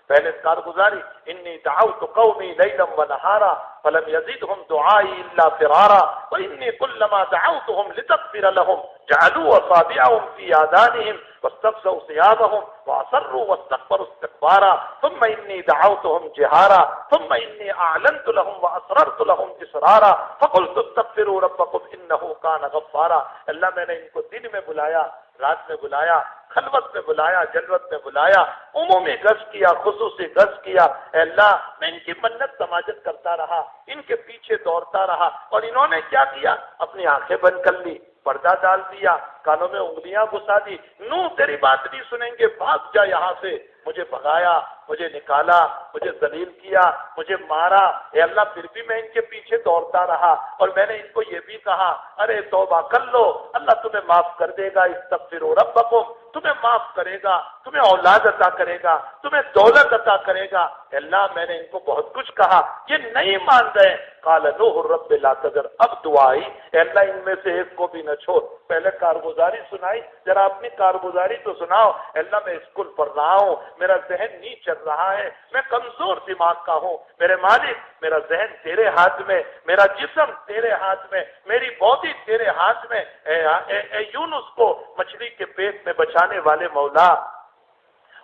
پہلے کارگزاری انی دعوت قومی لیلا ونہارا فلم يزدهم دعائی الا فرارا وانی كلما دعوتهم لتغفر لهم جعلوا اصابعهم في آذانهم واستغشوا ثيابهم واصروا واستكبروا استكبارا ثم اني دعوتهم جهارا ثم اني اعلنت لهم واسررت لهم اسرارا فقلت استغفروا ربكم انه كان غفارا. اللہ میں نے ان کو دن میں بلایا، رات میں بلایا، خلوت میں بلایا، جلوت میں بلایا، عمومی گشت کیا، خصوصی گشت کیا. اے اللہ میں ان کی منت سماجت کرتا رہا، ان کے پیچھے دوڑتا رہا، اور انہوں نے کیا کیا؟ اپنی آنکھیں بند کر لی، پردہ ڈال دیا، کانوں میں انگلیاں گھسا دی. نو تیری بات نہیں سنیں گے، بھاگ جا یہاں سے. مجھے بھگایا، مجھے نکالا، مجھے ذلیل کیا، مجھے مارا. اے اللہ پھر بھی میں ان کے پیچھے دوڑتا رہا، اور میں نے ان کو یہ بھی کہا ارے توبہ کر لو، اللہ تمہیں معاف کر دے گا. استغفروا ربکم، تمہیں معاف کرے گا، تمہیں اولاد عطا کرے گا، تمہیں دولت عطا کرے گا. اللہ میں نے ان کو بہت کچھ کہا، یہ نہیں مان رہے. قال نوح رب لا تذر، اب دعائی اے اللہ ان میں سے ایک کو بھی نہ چھوڑ. پہلے کارگزاری سنائی، ذرا اپنی کارگزاری تو سناؤ. اللہ میں اسکول پڑھ رہا ہوں، میرا ذہن نہیں چل رہا ہے، میں کمزور دماغ کا ہوں. میرے مالک میرا ذہن تیرے ہاتھ میں، میرا جسم تیرے ہاتھ میں، میری باڈی تیرے ہاتھ میں. اے یونس کو مچھلی کے پیٹ میں بچانے والے مولا،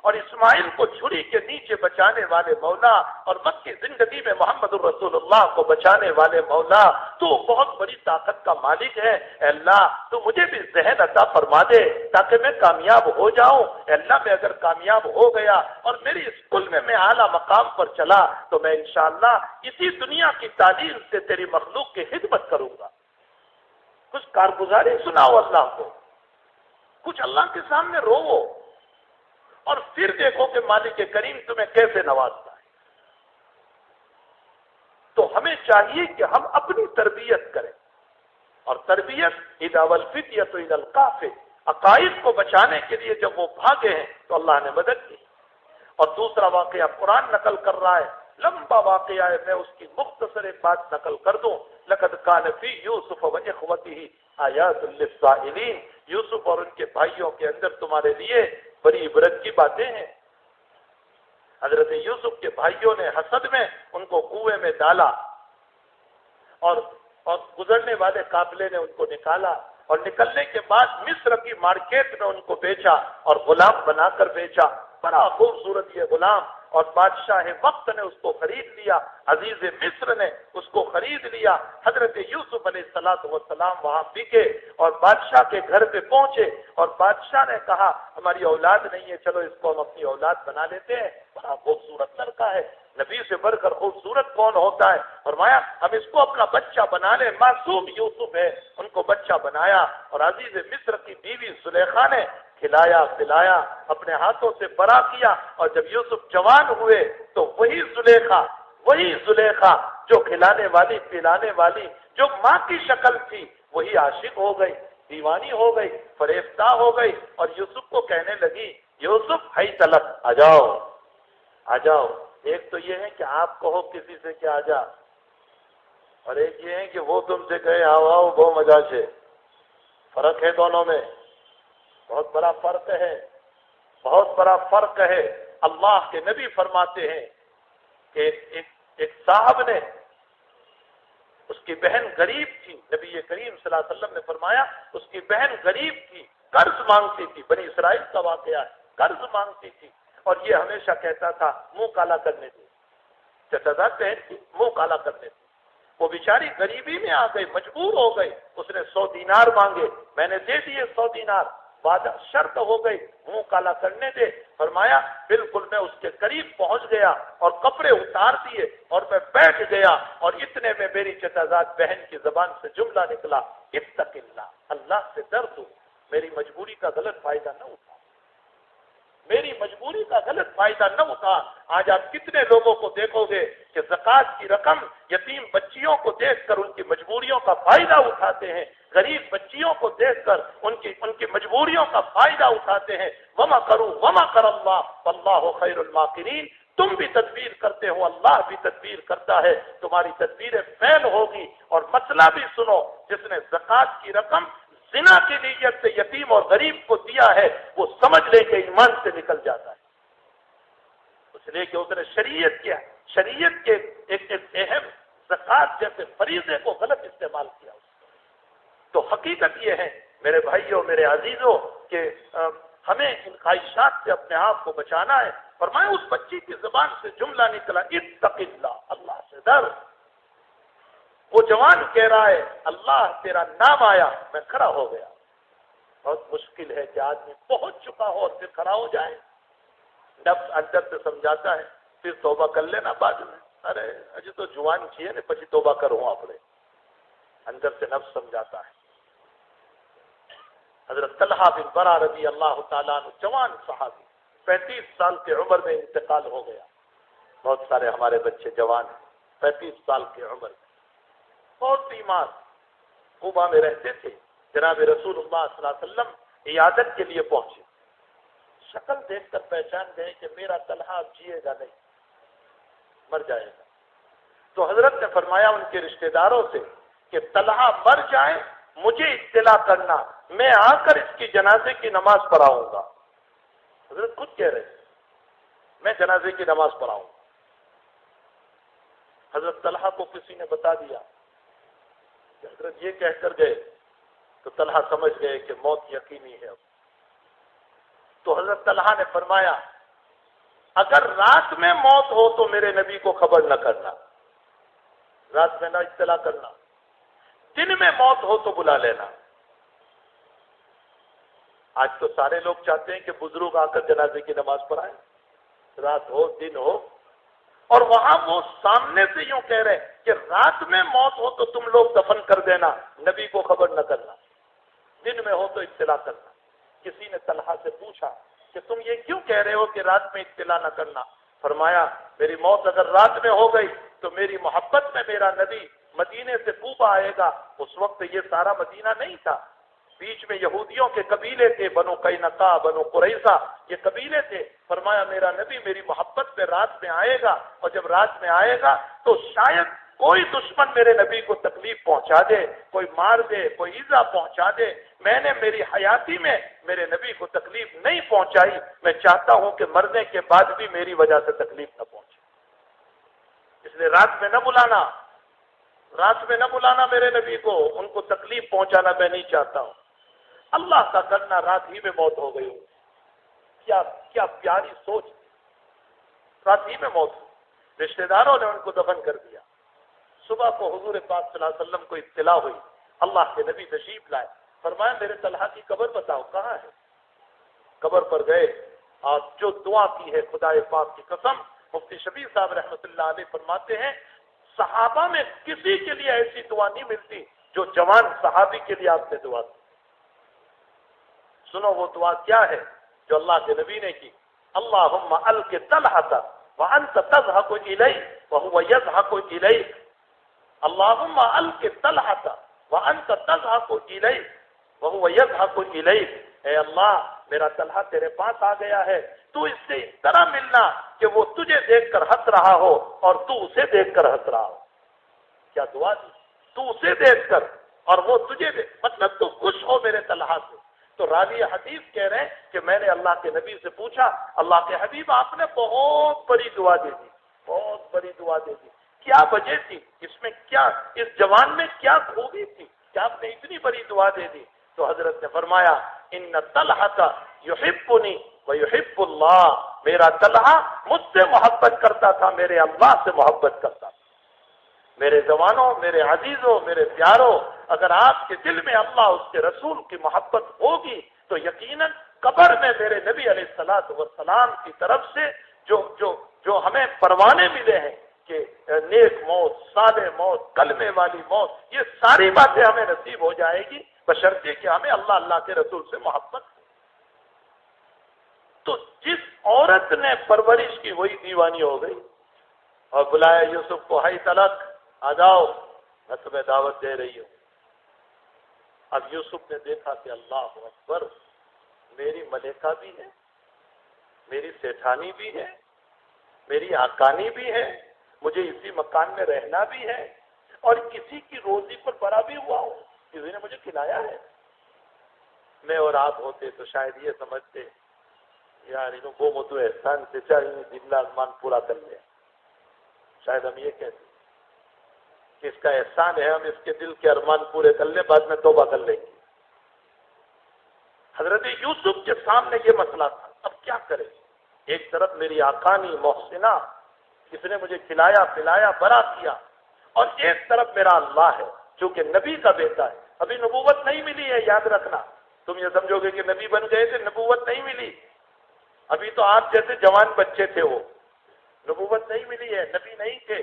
اور اسماعیل کو چھری کے نیچے بچانے والے مولا، اور مکی زندگی میں محمد الرسول اللہ کو بچانے والے مولا، تو بہت بڑی طاقت کا مالک ہے. اے اللہ تو مجھے بھی ذہن عطا فرما دے تاکہ میں کامیاب ہو جاؤں. اے اللہ میں اگر کامیاب ہو گیا اور میری اسکول میں اعلیٰ مقام پر چلا تو میں انشاءاللہ اسی دنیا کی تعلیم سے تیری مخلوق کی خدمت کروں گا. کچھ کارگزاری سناؤ اللہ کو، کچھ اللہ کے سامنے رو، اور پھر دیکھو کہ مالک کریم تمہیں کیسے نوازتا ہے. تو ہمیں چاہیے کہ ہم اپنی تربیت کریں، اور تربیت اذا والفتیۃ الی الکافر، عقائد کو بچانے کے لیے جب وہ بھاگے ہیں تو اللہ نے مدد کی. اور دوسرا واقعہ قرآن نقل کر رہا ہے، لمبا واقعہ ہے، میں اس کی مختصر ایک بات نقل کر دوں. لقد کان فی یوسف و اخوتہ آیات للسائلین، یوسف اور ان کے بھائیوں کے اندر تمہارے لیے بڑی عبرت کی باتیں ہیں. حضرت یوسف کے بھائیوں نے حسد میں ان کو کنویں میں ڈالا، اور گزرنے والے قافلے نے ان کو نکالا، اور نکلنے کے بعد مصر کی مارکیٹ میں ان کو بیچا اور غلام بنا کر بیچا. بڑا خوبصورت یہ غلام، اور بادشاہ وقت نے اس کو خرید لیا، عزیز مصر نے اس کو خرید لیا. حضرت یوسف علیہ السلام وہاں بکے اور بادشاہ کے گھر پہ پہنچے، اور بادشاہ نے کہا ہماری اولاد نہیں ہے، چلو اس کو ہم اپنی اولاد بنا لیتے ہیں، بڑا خوبصورت لڑکا ہے، نبی سے بڑھ کر خوبصورت کون ہوتا ہے. فرمایا ہم اس کو اپنا بچہ بنا لیں، معصوم یوسف ہے. ان کو بچہ بنایا، اور عزیز مصر کی بیوی زلیخا نے کھلایا پلایا، اپنے ہاتھوں سے بڑا کیا. اور جب یوسف جوان ہوئے تو وہی زلیخا جو کھلانے والی پلانے والی جو ماں کی شکل تھی وہی عاشق ہو گئی، دیوانی ہو گئی، فریفتہ ہو گئی، اور یوسف کو کہنے لگی یوسف ہائی تلک آ جاؤ آ جاؤ. ایک تو یہ ہے کہ آپ کہو کسی سے کہ آ جا، اور ایک یہ ہے کہ وہ تم سے کہے آؤ آؤ وہ مزہ سے. فرق ہے دونوں میں، بہت بڑا فرق ہے، بہت بڑا فرق ہے. اللہ کے نبی فرماتے ہیں کہ ایک صاحب نے، اس کی بہن غریب تھی، نبی کریم صلی اللہ علیہ وسلم نے فرمایا اس کی بہن غریب تھی، قرض مانگتی تھی. بنی اسرائیل کا واقعہ ہے، قرض مانگتی تھی، اور یہ ہمیشہ کہتا تھا منہ کالا کرنے دے، چچا بہن کی منہ کالا کرنے دے. وہ بیچاری غریبی میں آ گئی، مجبور ہو گئی، اس نے 100 دینار مانگے، میں نے دے دیے 100 دینار. بعد شرط ہو گئی منہ کالا کرنے دے. فرمایا بالکل میں اس کے قریب پہنچ گیا اور کپڑے اتار دیے اور میں بیٹھ گیا، اور اتنے میں میری چچازاد بہن کی زبان سے جملہ نکلا اتق اللہ، اللہ سے ڈر تو، میری مجبوری کا غلط فائدہ نہ اٹھا، میری مجبوری کا غلط فائدہ نہ اٹھا۔ آج آپ کتنے لوگوں کو دیکھو گے کہ زکوٰۃ کی رقم یتیم بچیوں کو دیکھ کر ان کی مجبوریوں کا فائدہ اٹھاتے ہیں، غریب بچیوں کو دیکھ کر ان کی مجبوریوں کا فائدہ اٹھاتے ہیں۔ وما کرو وما کر اللہ واللہ خیر الماکرین، تم بھی تدبیر کرتے ہو، اللہ بھی تدبیر کرتا ہے، تمہاری تدبیریں فیل ہوگی۔ اور مسئلہ بھی سنو، جس نے زکوٰۃ کی رقم زنا کی نیت سے یتیم اور غریب کو دیا ہے، وہ سمجھ لے کہ ایمان سے نکل جاتا ہے، اس لیے کہ اس نے شریعت کے ایک اہم زکوٰۃ جیسے فریضے کو غلط استعمال کیا۔ تو حقیقت یہ ہے میرے بھائیوں، میرے عزیزوں، کہ ہمیں ان خواہشات سے اپنے آپ کو بچانا ہے۔ فرمایا اس بچی کی زبان سے جملہ نکلا، اتق اللہ، اللہ سے ڈر۔ وہ جوان کہہ رہا ہے اللہ تیرا نام آیا، میں کھڑا ہو گیا۔ بہت مشکل ہے کہ آدمی پہنچ چکا ہو اور پھر کھڑا ہو جائے۔ نفس اندر سے سمجھاتا ہے پھر توبہ کر لینا بعد میں، ارے اجی تو جوان چاہیے نا پچی توبہ کروں اپنے، اندر سے نفس سمجھاتا ہے۔ حضرت طلحہ بن برا رضی اللہ تعالیٰ عنہ جوان صحابی، 35 سال کی عمر میں انتقال ہو گیا۔ بہت سارے ہمارے بچے جوان ہیں 35 سال کی عمر میں، بہت بیمار، کوبا میں رہتے تھے۔ جناب رسول اللہ صلی اللہ علیہ وسلم عیادت کے لیے پہنچے، شکل دیکھ کر پہچان گئے کہ میرا طلحہ اب جیے گا نہیں، مر جائے گا۔ تو حضرت نے فرمایا ان کے رشتہ داروں سے کہ طلحہ مر جائے مجھے اطلاع کرنا، میں آ کر اس کی جنازے کی نماز پڑھاؤں گا۔ حضرت خود کہہ رہے میں جنازے کی نماز پڑھاؤں گا۔ حضرت طلحہ کو کسی نے بتا دیا کہ حضرت یہ کہہ کر گئے، تو طلحہ سمجھ گئے کہ موت یقینی ہے اب۔ تو حضرت طلحہ نے فرمایا اگر رات میں موت ہو تو میرے نبی کو خبر نہ کرنا، رات میں نہ اطلاع کرنا، دن میں موت ہو تو بلا لینا۔ آج تو سارے لوگ چاہتے ہیں کہ بزرگ آ کر جنازے کی نماز پڑھائیں، رات ہو دن ہو، اور وہاں وہ سامنے سے یوں کہہ رہے کہ رات میں موت ہو تو تم لوگ دفن کر دینا، نبی کو خبر نہ کرنا، دن میں ہو تو اطلاع کرنا۔ کسی نے طلحہ سے پوچھا کہ تم یہ کیوں کہہ رہے ہو کہ رات میں اطلاع نہ کرنا؟ فرمایا میری موت اگر رات میں ہو گئی تو میری محبت میں میرا نبی مدینے سے کوبا آئے گا۔ اس وقت یہ سارا مدینہ نہیں تھا، بیچ میں یہودیوں کے قبیلے تھے، بنو قینقاع، بنو قریظہ، یہ قبیلے تھے۔ فرمایا میرا نبی میری محبت میں رات میں آئے گا، اور جب رات میں آئے گا تو شاید کوئی دشمن میرے نبی کو تکلیف پہنچا دے، کوئی مار دے، کوئی ایذا پہنچا دے۔ میں نے میری حیاتی میں میرے نبی کو تکلیف نہیں پہنچائی، میں چاہتا ہوں کہ مرنے کے بعد بھی میری وجہ سے تکلیف نہ پہنچے، اس لیے رات میں نہ بلانا، رات میں نہ بلانا میرے نبی کو، ان کو تکلیف پہنچانا میں نہیں چاہتا ہوں۔ اللہ کا کرنا رات ہی میں موت ہو گئی، کیا پیاری سوچ، رات ہی میں موت ہو۔ رشتہ داروں نے ان کو دفن کر دیا۔ صبح کو حضور پاک صلی اللہ علیہ وسلم کو اطلاع ہوئی، اللہ کے نبی تشریف لائے، فرمایا میرے طلحہ کی قبر بتاؤ کہاں ہے؟ قبر پر گئے اور جو دعا کی ہے خدا پاک کی قسم، مفتی شبیر صاحب رحمۃ اللہ علیہ فرماتے ہیں صحابہ میں کسی کے لیے ایسی دعا نہیں ملتی جو جوان صحابی کے لیے آپ نے دعا کی۔ سنو وہ دعا کیا ہے جو اللہ کے نبی نے کی، اللہم الق طلحۃ وانت تضحک الیہ وهو یضحک الیک، اللہم الق طلحۃ وانت تضحک الیہ وهو یضحک الیک، اے اللہ میرا طلحہ تیرے پاس آ گیا ہے، تو اس سے اس طرح ملنا کہ وہ تجھے دیکھ کر ہنس رہا ہو اور تو اسے دیکھ کر ہنس رہا ہو۔ کیا دعا دی، تو اسے دیکھ کر اور وہ تجھے دیکھ، مطلب تو خوش ہو میرے طلحہ سے۔ تو راوی حدیث کہہ رہے ہیں کہ میں نے اللہ کے نبی سے پوچھا اللہ کے حبیب آپ نے بہت بڑی دعا دے دی، بہت بڑی دعا دے دی، کیا وجہ تھی اس میں، کیا اس جوان میں کیا خوبی تھی کہ آپ نے اتنی بڑی دعا دے دی؟ تو حضرت نے فرمایا ان طلحہ یحبنی ویحب اللہ، میرا طلحہ مجھ سے محبت کرتا تھا، میرے اللہ سے محبت کرتا تھا۔ میرے جوانوں، میرے عزیزوں، میرے پیاروں، اگر آپ کے دل میں اللہ اس کے رسول کی محبت ہوگی تو یقیناً قبر میں میرے نبی علیہ الصلوۃ والسلام کی طرف سے جو ہمیں پروانے ملے ہیں کہ نیک موت، صالح موت، کلمے والی موت، یہ ساری باتیں ہمیں نصیب ہو جائے گی بشرطے کہ ہمیں اللہ کے رسول سے محبت ہو۔ تو جس عورت نے پرورش کی وہی دیوانی ہو گئی اور بلایا یوسف کو، ہائی تلک آ جاؤ میں تمہیں دعوت دے رہی ہوں۔ اب یوسف نے دیکھا کہ اللہ اکبر، میری ملکہ بھی ہے، میری سیٹھانی بھی ہے، میری آکانی بھی ہے، مجھے اسی مکان میں رہنا بھی ہے اور کسی کی روزی پر بڑا بھی ہوا ہوں، کسی نے مجھے کھلایا ہے۔ میں اور آپ ہوتے تو شاید یہ سمجھتے یار انہوں کو مدو احسان سے چاہیے دل ارمان پورا کر لیں، شاید ہم یہ کہتے کہ اس کا احسان ہے، ہم اس کے دل کے ارمان پورے کر لیں، بعد میں توبہ کر لیں گے۔ حضرت یوسف کے سامنے یہ مسئلہ تھا، اب کیا کرے؟ ایک طرف میری آقانی محسنہ، اس نے مجھے کھلایا پلایا بڑا کیا، اور ایک طرف میرا اللہ ہے چونکہ نبی کا بیٹا ہے، ابھی نبوت نہیں ملی ہے، یاد رکھنا۔ تم یہ سمجھو گے کہ نبی بن گئے تھے، نبوت نہیں ملی، ابھی تو آپ جیسے جوان بچے تھے، وہ نبوت نہیں ملی ہے، نبی نہیں تھے،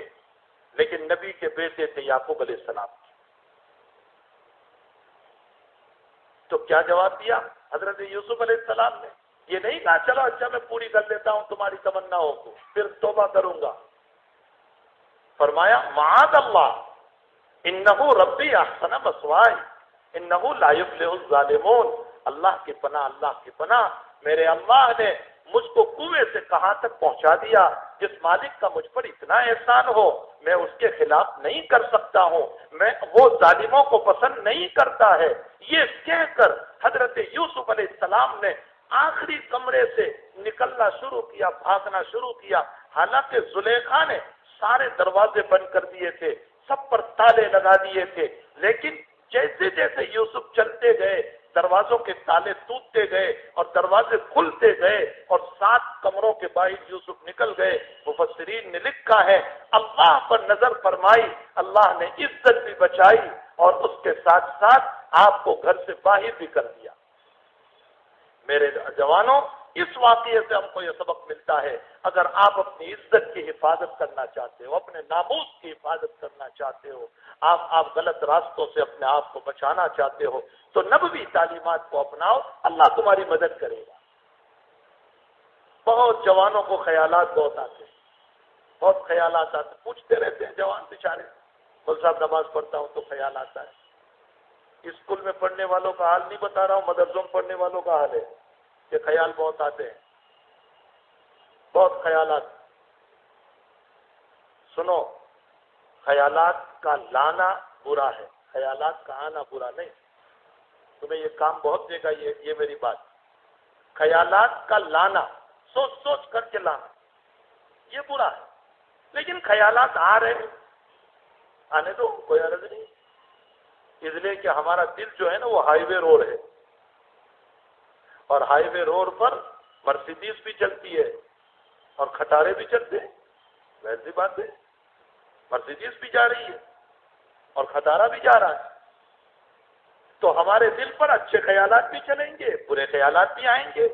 لیکن نبی کے بیٹے تھے یعقوب علیہ السلام۔ تو کیا جواب دیا حضرت یوسف علیہ السلام نے؟ یہ نہیں کہا چلو اچھا میں پوری کر لیتا ہوں تمہاری تمناؤں کو، پھر توبہ کروں گا۔ فرمایا معاذ اللہ انہ ربی احسن مثوائی انہ لا یفلح الظالمون، اللہ کی پناہ، اللہ کی پناہ، میرے اللہ نے مجھ کو کنویں سے کہاں تک پہنچا دیا، جس مالک کا مجھ پر اتنا احسان ہو میں اس کے خلاف نہیں کر سکتا ہوں، میں وہ ظالموں کو پسند نہیں کرتا ہے۔ یہ کہہ کر حضرت یوسف علیہ السلام نے آخری کمرے سے نکلنا شروع کیا، بھاگنا شروع کیا، حالانکہ زلیخا نے سارے دروازے بند کر دیے تھے، سب پر تالے لگا دیے تھے، لیکن جیسے جیسے یوسف چلتے گئے دروازوں کے تالے ٹوٹتے گئے اور دروازے کھلتے گئے اور 7 کمروں کے باہر یوسف نکل گئے۔ مفسرین نے لکھا ہے اللہ پر نظر فرمائی، اللہ نے عزت بھی بچائی اور اس کے ساتھ ساتھ آپ کو گھر سے باہر بھی کر دیا۔ میرے جوانوں، اس واقعے سے ہم کو یہ سبق ملتا ہے، اگر آپ اپنی عزت کی حفاظت کرنا چاہتے ہو، اپنے ناموس کی حفاظت کرنا چاہتے ہو، آپ غلط راستوں سے اپنے آپ کو بچانا چاہتے ہو تو نبوی تعلیمات کو اپناؤ، اللہ تمہاری مدد کرے گا۔ بہت جوانوں کو خیالات بہت آتے ہیں، بہت خیالات آتے ہیں، پوچھتے رہتے ہیں جوان بیچارے، مول صاحب نماز پڑھتا ہوں تو خیال آتا ہے۔ اسکول میں پڑھنے والوں کا حال نہیں بتا رہا ہوں، مدرسوں میں پڑھنے والوں کا حال ہے کہ خیال بہت آتے ہیں، بہت خیالات۔ سنو، خیالات کا لانا برا ہے، خیالات کا آنا برا نہیں۔ تمہیں یہ کام بہت دے گا، یہ میری بات۔ خیالات کا لانا، سوچ سوچ کر کے لانا، یہ برا ہے، لیکن خیالات آ رہے ہیں، آنے دو، کوئی عرض نہیں، اس لیے کہ ہمارا دل جو ہے نا وہ ہائی وے روڈ ہے، اور ہائی وے روڈ پر مرسیڈیز بھی چلتی ہے اور کھٹارے بھی چلتے ہیں، ویسی بات ہے، مرسیڈیز بھی جا رہی ہے اور کھٹارا بھی جا رہا ہے، تو ہمارے دل پر اچھے خیالات بھی چلیں گے، برے خیالات بھی آئیں گے۔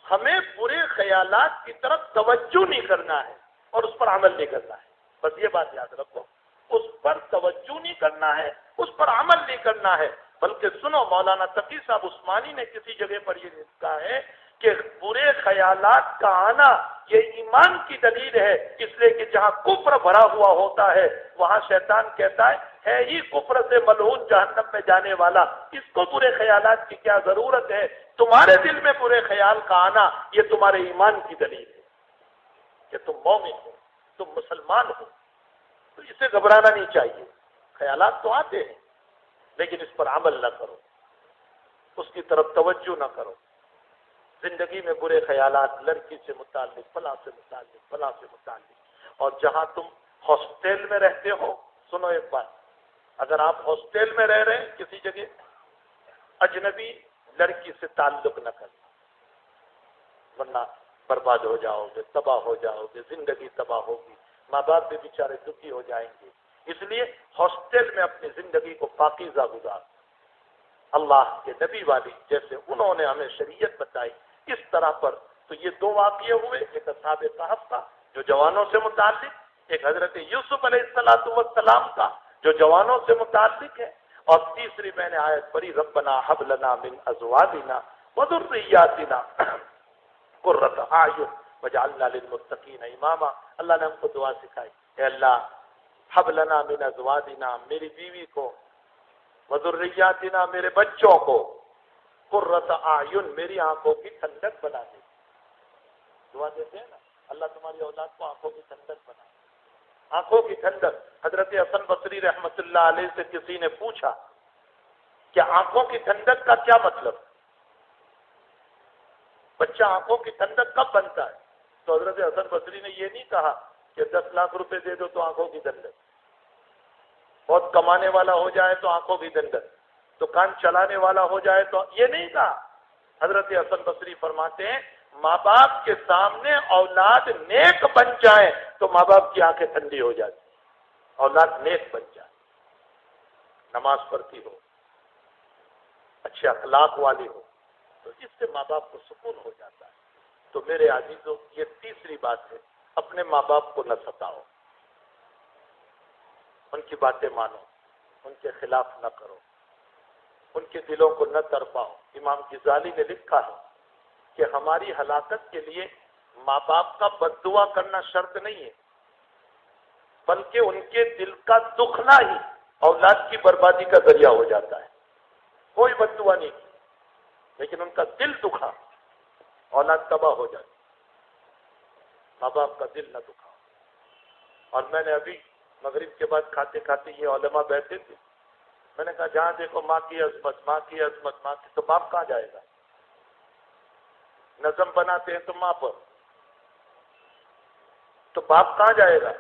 ہمیں برے خیالات کی طرف توجہ نہیں کرنا ہے اور اس پر عمل نہیں کرنا ہے، بس یہ بات یاد رکھو، اس پر توجہ نہیں کرنا ہے، اس پر عمل نہیں کرنا ہے، بلکہ سنو، مولانا تقی صاحب عثمانی نے کسی جگہ پر یہ لکھا ہے کہ برے خیالات کا آنا یہ ایمان کی دلیل ہے، اس لیے کہ جہاں کفر بھرا ہوا ہوتا ہے وہاں شیطان کہتا ہے ہی کفر سے ملعون جہنم میں جانے والا، اس کو برے خیالات کی کیا ضرورت ہے؟ تمہارے دل میں برے خیال کا آنا یہ تمہارے ایمان کی دلیل ہے کہ تم مومن ہو، تم مسلمان ہو، تو اسے گھبرانا نہیں چاہیے۔ خیالات تو آتے ہیں لیکن اس پر عمل نہ کرو، اس کی طرف توجہ نہ کرو۔ زندگی میں برے خیالات، لڑکی سے متعلق، فلاں سے متعلق، فلاں سے متعلق، اور جہاں تم ہاسٹل میں رہتے ہو، سنو ایک بات، اگر آپ ہاسٹل میں رہ رہے ہیں کسی جگہ، اجنبی لڑکی سے تعلق نہ کرنا، ورنہ برباد ہو جاؤ گے، تباہ ہو جاؤ گے، زندگی تباہ ہوگی، ماں باپ بھی بیچارے دکھی ہو جائیں گے۔ اس لیے ہاسٹل میں اپنی زندگی کو پاکیزہ گزار، اللہ کے نبی والی جیسے انہوں نے ہمیں شریعت بتائی اس طرح پر۔ تو یہ 2 واقعے ہوئے، ایک اصحاب کہف کا جو جوانوں سے متعلق، ایک حضرت یوسف علیہ السلام کا جو جوانوں سے متعلق ہے، اور تیسری میں نے آیت پڑھی ربنا حب لنا من ازواجنا وذریاتنا قرۃ اعین وجعلنا للمتقین اماما. اللہ نے ہم کو دعا سکھائی، اے اللہ حب لنا من ازواجنا، میری بیوی کو، وذریاتنا، میرے بچوں کو، قرۃ اعین، میری آنکھوں کی ٹھنڈک بنا دے. دعا دیتے ہیں نا، اللہ تمہاری اولاد کو آنکھوں کی ٹھنڈک بنا دے. آنکھوں کی ٹھنڈک. حضرت حسن بصری رحمت اللہ علیہ سے کسی نے پوچھا کہ آنکھوں کی ٹھنڈک کا کیا مطلب؟ بچہ آنکھوں کی ٹھنڈک کب بنتا ہے؟ تو حضرت حسن بصری نے یہ نہیں کہا کہ 10 لاکھ روپے دے دو تو آنکھوں کی ٹھنڈک، بہت کمانے والا ہو جائے تو آنکھوں کی ٹھنڈک، دکان چلانے والا ہو جائے تو، یہ نہیں کہا. حضرت حسن بصری فرماتے ہیں ماں باپ کے سامنے اولاد نیک بن جائے تو ماں باپ کی آنکھیں ٹھنڈی ہو جاتی. اولاد نیک بن جائے، نماز پڑھتی ہو، اچھے اخلاق والی ہو، تو اس سے ماں باپ کو سکون ہو جاتا ہے. تو میرے عزیزوں، یہ تیسری بات ہے، اپنے ماں باپ کو نہ ستاؤ، ان کی باتیں مانو، ان کے خلاف نہ کرو، ان کے دلوں کو نہ تڑپاؤ. امام غزالی نے لکھا ہے کہ ہماری ہلاکت کے لیے ماں باپ کا بد دعا کرنا شرط نہیں ہے، بلکہ ان کے دل کا دکھنا ہی اولاد کی بربادی کا ذریعہ ہو جاتا ہے. کوئی بد دعا نہیں کی، لیکن ان کا دل دکھا، اولاد تباہ ہو جاتی. ماں باپ کا دل نہ دکھا. اور میں نے ابھی مغرب کے بعد کھاتے کھاتے یہ علماء بیٹھے تھے، میں نے کہا جہاں دیکھو ماں کی عظمت، ماں کی عظمت، ماں کی، تو باپ کہاں جائے گا؟ نظم بناتے ہیں تو ماں پر، تو باپ کہاں جائے گا؟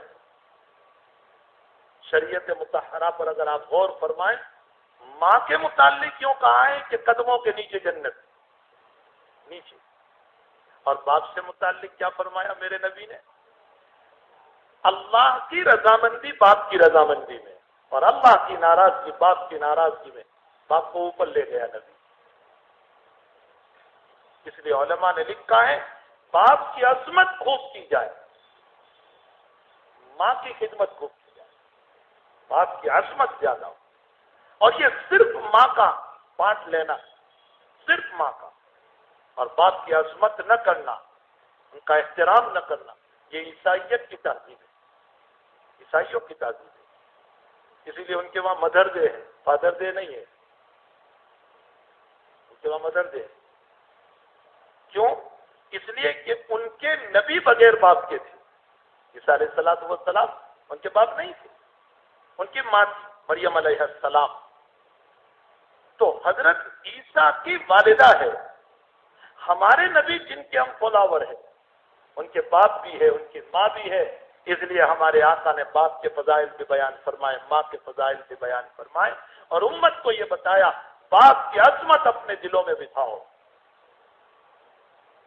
شریعت مطہرہ پر اگر آپ غور فرمائیں، ماں کے متعلق کیوں کہا ہے کہ قدموں کے نیچے جنت نیچے، اور باپ سے متعلق کیا فرمایا میرے نبی نے؟ اللہ کی رضامندی باپ کی رضامندی میں، اور اللہ کی ناراضگی باپ کی ناراضگی میں. باپ کو اوپر لے گیا نبی. اس لیے علماء نے لکھا ہے باپ کی عظمت خوب کی جائے، ماں کی خدمت خوب کی جائے، باپ کی عظمت زیادہ ہو. اور یہ صرف ماں کا پارٹ لینا، صرف ماں کا، اور باپ کی عظمت نہ کرنا، ان کا احترام نہ کرنا، یہ عیسائیت کی تہذیب ہے، عیسائیوں کی تہذیب ہے. اسی لیے ان کے وہاں مدر ڈے ہے، فادر ڈے نہیں ہے. ان کے وہاں مدر ڈے ہے. کیوں؟ اس لیے کہ ان کے نبی بغیر باپ کے تھے. عیسیٰ علیہ السلام ان کے باپ نہیں تھے، ان کی ماں تھی مریم علیہ السلام. تو حضرت عیسیٰ کی والدہ ہے. ہمارے نبی جن کے ہم فلاور ہیں، ان کے باپ بھی ہے، ان کی ماں بھی ہے. اس لیے ہمارے آقا نے باپ کے فضائل بھی بیان فرمائے، ماں کے فضائل بھی بیان فرمائے، اور امت کو یہ بتایا باپ کی عظمت اپنے دلوں میں بٹھاؤ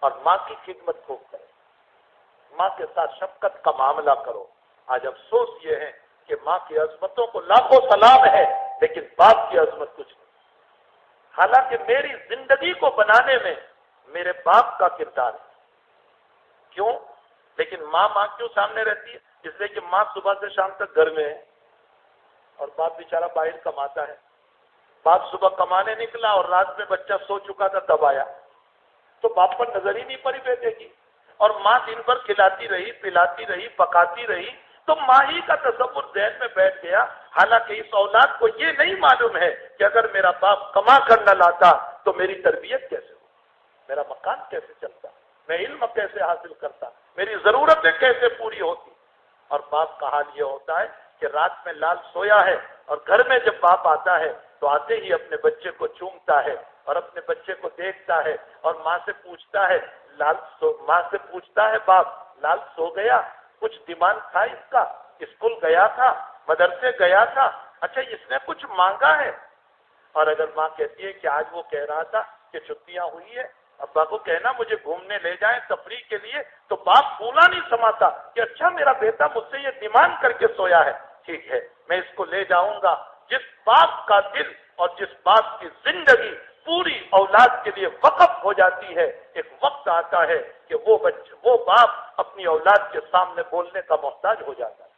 اور ماں کی خدمت خوب کرو، ماں کے ساتھ شفقت کا معاملہ کرو. آج افسوس یہ ہے کہ ماں کی عظمتوں کو لاکھوں سلام ہے، لیکن باپ کی عظمت کچھ نہیں. حالانکہ میری زندگی کو بنانے میں میرے باپ کا کردار ہے. کیوں؟ لیکن ماں کیوں سامنے رہتی ہے؟ اس لیے کہ ماں صبح سے شام تک گھر میں ہے اور باپ بیچارہ باہر کماتا ہے. باپ صبح کمانے نکلا اور رات میں بچہ سو چکا تھا تب آیا، تو باپ پر نظر ہی نہیں پڑی بیٹے کی. اور ماں دن بھر کھلاتی رہی، پلاتی رہی، پکاتی رہی، تو ماں ہی کا تصور ذہن میں بیٹھ گیا. حالانکہ اس اولاد کو یہ نہیں معلوم ہے کہ اگر میرا باپ کما کر نہ لاتا تو میری تربیت کیسے ہو، میرا مکان کیسے چلتا، میں علم کیسے حاصل کرتا، میری ضرورتیں کیسے پوری ہوتی. اور باپ کا حال یہ ہوتا ہے کہ رات میں لال سویا ہے اور گھر میں جب باپ آتا ہے تو آتے ہی اپنے بچے کو چومتا ہے اور اپنے بچے کو دیکھتا ہے اور ماں سے پوچھتا ہے ماں سے پوچھتا ہے باپ لال سو گیا، کچھ ڈیمانڈ تھا اس کا، اسکول گیا تھا، مدرسے گیا تھا، اچھا اس نے کچھ مانگا ہے؟ اور اگر ماں کہتی ہے کہ آج وہ کہہ رہا تھا کہ چھٹیاں ہوئی ہے، ابا کو کہنا مجھے گھومنے لے جائیں تفریح کے لیے، تو باپ بھولا نہیں سماتا کہ اچھا میرا بیٹا مجھ سے یہ ڈیمانڈ کر کے سویا ہے، ٹھیک ہے میں اس کو لے جاؤں گا. جس باپ کا دل اور جس باپ کی زندگی پوری اولاد کے لیے وقف ہو جاتی ہے، ایک وقت آتا ہے کہ وہ باپ اپنی اولاد کے سامنے بولنے کا محتاج ہو جاتا ہے.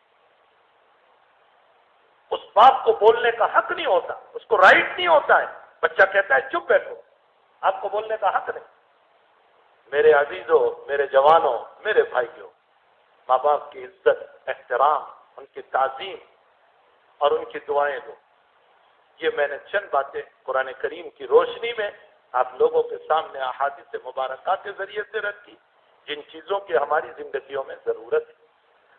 اس باپ کو بولنے کا حق نہیں ہوتا، اس کو رائٹ نہیں ہوتا ہے. بچہ کہتا ہے چپ بیٹھو، آپ کو بولنے کا حق نہیں. میرے عزیزوں، میرے جوانوں، میرے بھائیوں، ماں باپ کی عزت، احترام، ان کی تعظیم اور ان کی دعائیں دو. یہ میں نے چند باتیں قرآن کریم کی روشنی میں آپ لوگوں کے سامنے احادیث مبارکات کے ذریعے سے رکھی، جن چیزوں کی ہماری زندگیوں میں ضرورت ہے.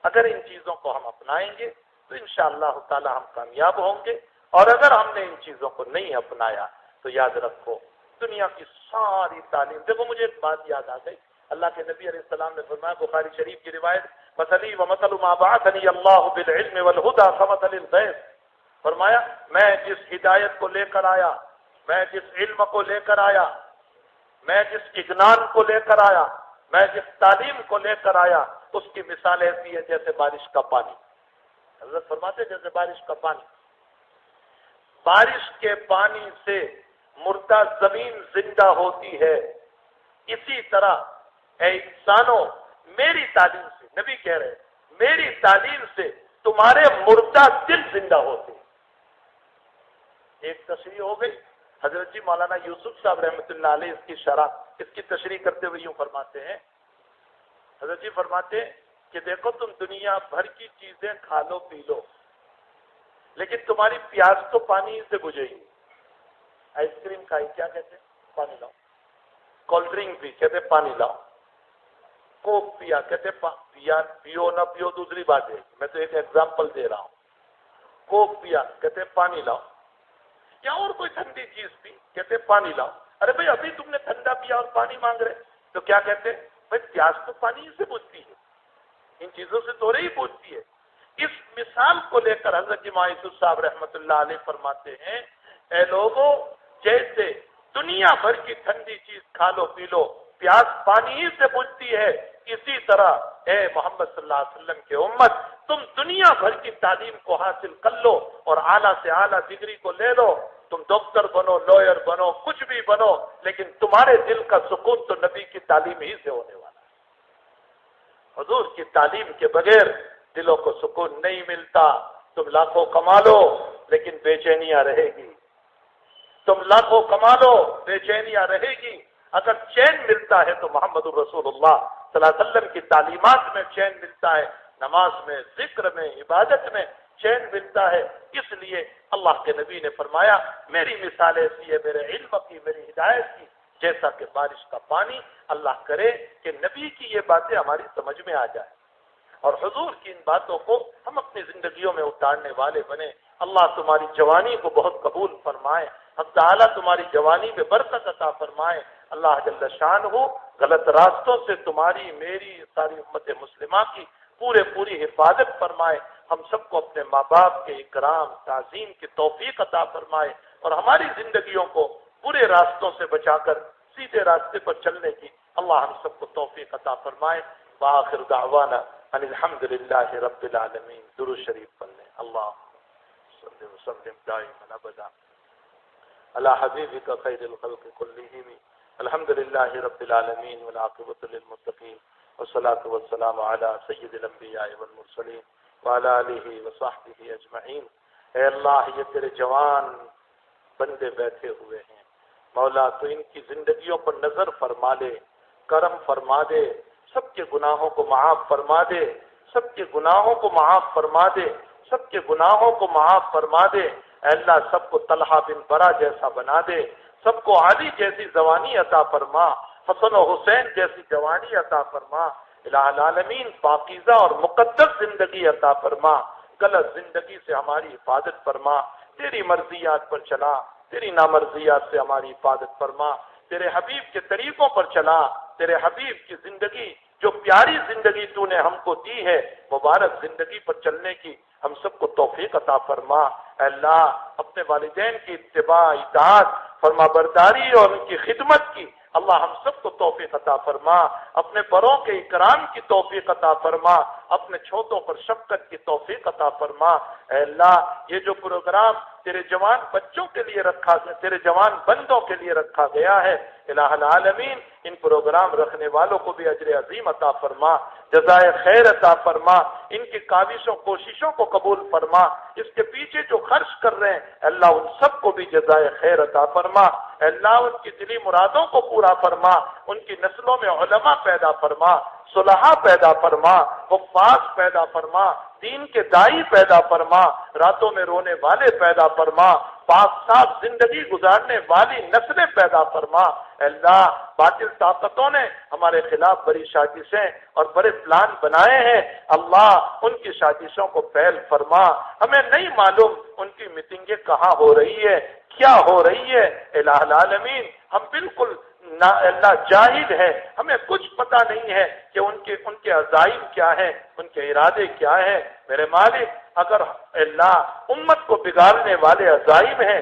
اگر ان چیزوں کو ہم اپنائیں گے تو انشاءاللہ تعالی ہم کامیاب ہوں گے، اور اگر ہم نے ان چیزوں کو نہیں اپنایا تو یاد رکھو دنیا کی ساری تعلیم. دیکھو مجھے ایک بات یاد آ گئی، اللہ کے نبی علیہ السلام نے فرمایا، بخاری شریف کی روایت، مثلی ومثل ما بعثنی اللہ بالعلم والہدی کمثل الغیث، فرمایا میں جس ہدایت کو لے کر آیا، میں جس علم کو لے کر آیا، میں جس اجنان کو لے کر آیا، میں جس تعلیم کو لے کر آیا، اس کی مثال ایسی ہے جیسے بارش کا پانی. حضرت فرماتے جیسے بارش کا پانی، بارش کے پانی سے مردہ زمین زندہ ہوتی ہے، اسی طرح اے انسانوں میری تعلیم سے، نبی کہہ رہے میری تعلیم سے تمہارے مردہ دل زندہ ہوتے ہیں. ایک تشریح ہو گئی. حضرت جی مولانا یوسف صاحب رحمۃ اللہ علیہ اس کی شرح، اس کی تشریح کرتے ہوئے یوں فرماتے ہیں، حضرت جی فرماتے ہیں کہ دیکھو تم دنیا بھر کی چیزیں کھا لو پی لو، لیکن تمہاری پیاس تو پانی سے بجھے گی. آئس کریم کھائی، کیا کہتے ہیں؟ پانی لاؤ. کولڈ ڈرنک پی، کہتے پانی لاؤ. کوک پیا، کہتے پیو نہ پیو دوسری بات ہے، میں تو ایک ایگزامپل دے رہا ہوں. کوک پیا، کہتے پانی لاؤ. یا اور کوئی ٹھنڈی چیز پی، کہتے پانی لاؤ. ارے بھائی ابھی تم نے ٹھنڈا پیا اور پانی مانگ رہے تو کیا کہتے؟ بھائی پیاس تو پانی سے بجھتی ہے، ان چیزوں سے تو رہی بجھتی ہے. اس مثال کو لے کر حضرت امام یوسف صاحب رحمۃ اللہ علیہ فرماتے ہیں، اے لوگوں جیسے دنیا بھر کی ٹھنڈی چیز کھا لو پی لو، پیاس پانی ہی سے بجھتی ہے، اسی طرح اے محمد صلی اللہ علیہ وسلم کے امت تم دنیا بھر کی تعلیم کو حاصل کر لو اور اعلیٰ سے اعلیٰ ڈگری کو لے لو، تم ڈاکٹر بنو، لائر بنو، کچھ بھی بنو، لیکن تمہارے دل کا سکون تو نبی کی تعلیم ہی سے ہونے والا ہے. حضور کی تعلیم کے بغیر دلوں کو سکون نہیں ملتا. تم لاکھوں کما لو لیکن بے چینیاں رہے گی. تم لاکھوں کما لو بے چینیاں رہے گی. اگر چین ملتا ہے تو محمد الرسول اللہ صلی اللہ علیہ وسلم کی تعلیمات میں چین ملتا ہے، نماز میں، ذکر میں، عبادت میں چین ملتا ہے. اس لیے اللہ کے نبی نے فرمایا میری مثال ایسی ہے میرے علم کی، میری ہدایت کی، جیسا کہ بارش کا پانی. اللہ کرے کہ نبی کی یہ باتیں ہماری سمجھ میں آ جائیں اور حضور کی ان باتوں کو ہم اپنی زندگیوں میں اتارنے والے بنے. اللہ تمہاری جوانی کو بہت قبول فرمائے. حق تعالیٰ تمہاری جوانی میں برکت عطا فرمائے. اللہ جل شان ہو غلط راستوں سے تمہاری، میری، ساری امت مسلمہ کی پوری حفاظت فرمائے. ہم سب کو اپنے ماں باپ کے اکرام تعظیم کی توفیق عطا فرمائے اور ہماری زندگیوں کو برے راستوں سے بچا کر سیدھے راستے پر چلنے کی اللہ ہم سب کو توفیق عطا فرمائے. وآخر دعوانا ان الحمدللہ رب العالمین. درود شریف پڑھ لیں. اللہ صلی وسلم دائما ابدا علی حبیبک خیر الخلق کلہم. الحمدللہ رب العالمین والعاقبۃ للمتقین والصلاة والسلام علی سید الانبیاء والمرسلین وعلی آلہ وصحبہ اجمعین. اے اللہ یہ تیرے جوان بندے بیٹھے ہوئے ہیں مولا، تو ان کی زندگیوں پر نظر فرما لے، کرم فرما دے، سب کے گناہوں کو معاف فرما دے، سب کے گناہوں کو معاف فرما دے، سب کے گناہوں کو معاف فرما دے. اے اللہ سب کو طلحہ بن برا جیسا بنا دے، سب کو علی جیسی جوانی عطا فرما، حسن و حسین جیسی جوانی عطا فرما. الہ العالمین پاکیزہ اور مقدس زندگی عطا فرما. غلط زندگی سے ہماری حفاظت فرما. تیری مرضیات پر چلا، تیری نامرضیات سے ہماری حفاظت فرما. تیرے حبیب کے طریقوں پر چلا، تیرے حبیب کی زندگی جو پیاری زندگی تو نے ہم کو دی ہے، مبارک زندگی پر چلنے کی ہم سب کو توفیق عطا فرما. اے اللہ اپنے والدین کی اتباع، اطاعت، فرما برداری اور ان کی خدمت کی اللہ ہم سب کو توفیق عطا فرما. اپنے بڑوں کے اکرام کی توفیق عطا فرما. اپنے چھوٹوں پر شفقت کی توفیق عطا فرما۔ اے اللہ یہ جو پروگرام تیرے جوان بچوں کے لیے رکھا گیا، تیرے جوان بندوں کے لیے رکھا گیا ہے، الہ العالمین ان پروگرام رکھنے والوں کو بھی اجر عظیم عطا فرما، جزائے خیر عطا فرما، ان کی کاوشوں کوششوں کو قبول فرما، اس کے پیچھے جو خرچ کر رہے ہیں اللہ ان سب کو بھی جزائے خیر عطا فرما، اللہ ان کی دلی مرادوں کو پورا فرما، ان کی نسلوں میں علماء پیدا فرما، صلحاء پیدا فرما، حفاظ پیدا فرما، دین کے دائی پیدا فرما، راتوں میں رونے والے پیدا فرما، پاک صاف زندگی گزارنے والی نسلیں پیدا فرما۔ اللہ باطل طاقتوں نے ہمارے خلاف بڑی سازشیں اور بڑے پلان بنائے ہیں، اللہ ان کی سازشوں کو فیل فرما، ہمیں نہیں معلوم ان کی میٹنگیں کہاں ہو رہی ہے، کیا ہو رہی ہے، الہ العالمین ہم بالکل اللہ جاہل ہے، ہمیں کچھ پتہ نہیں ہے کہ ان کے عزائم کیا ہیں، ان کے ارادے کیا ہیں۔ میرے مالک اگر اللہ امت کو بگاڑنے والے عزائم ہیں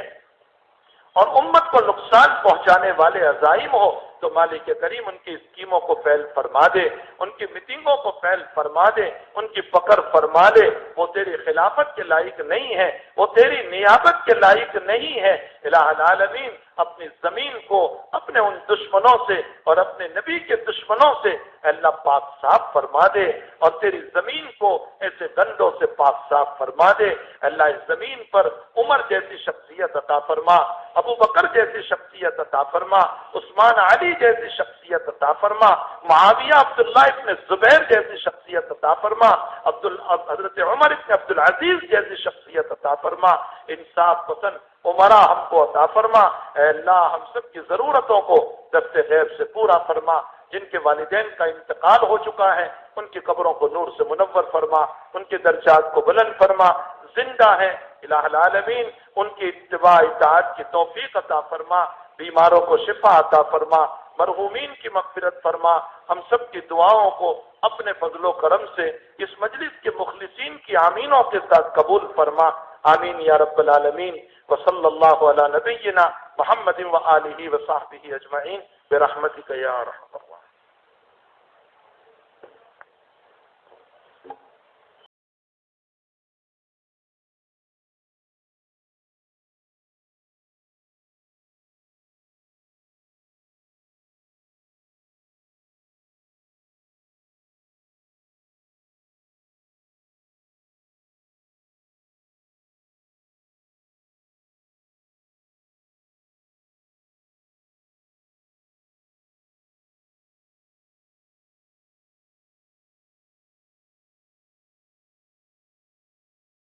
اور امت کو نقصان پہنچانے والے عزائم ہو تو مالک کریم ان کی اسکیموں کو فیل فرما دے، ان کی میٹنگوں کو فیل فرما دے، ان کی پکڑ فرما دے، وہ تیری خلافت کے لائق نہیں ہے، وہ تیری نیابت کے لائق نہیں ہے۔ الہ العالمین اپنی زمین کو اپنے ان دشمنوں سے اور اپنے نبی کے دشمنوں سے اللہ پاک صاف فرما دے، اور تیری زمین کو ایسے گندوں سے پاک صاف فرما دے۔ اللہ اس زمین پر عمر جیسی شخصیت عطا فرما، ابو بکر جیسی شخصیت عطا فرما، عثمان علی جیسی شخصیت عطا فرما، معاویہ عبداللہ ابن زبیر جیسی شخصیت عطا فرما، حضرت عمر ابن عبدالعزیز جیسی شخصیت عطا فرما، انصاف پسند عمرہ ہم کو عطا فرما۔ اے اللہ ہم سب کی ضرورتوں کو دست غیب سے پورا فرما، جن کے والدین کا انتقال ہو چکا ہے ان کی قبروں کو نور سے منور فرما، ان کے درجات کو بلند فرما، زندہ ہیں الہ العالمین ان کی اتباع اطاعت کی توفیق عطا فرما، بیماروں کو شفا عطا فرما، مرحومین کی مغفرت فرما، ہم سب کی دعاؤں کو اپنے فضل و کرم سے اس مجلس کے مخلصین کی آمینوں کے ساتھ قبول فرما، آمین یا رب العالمین۔ وصلی اللہ علی نبینا محمد و آلہ و صحبہ اجمعین برحمتک یا ارحم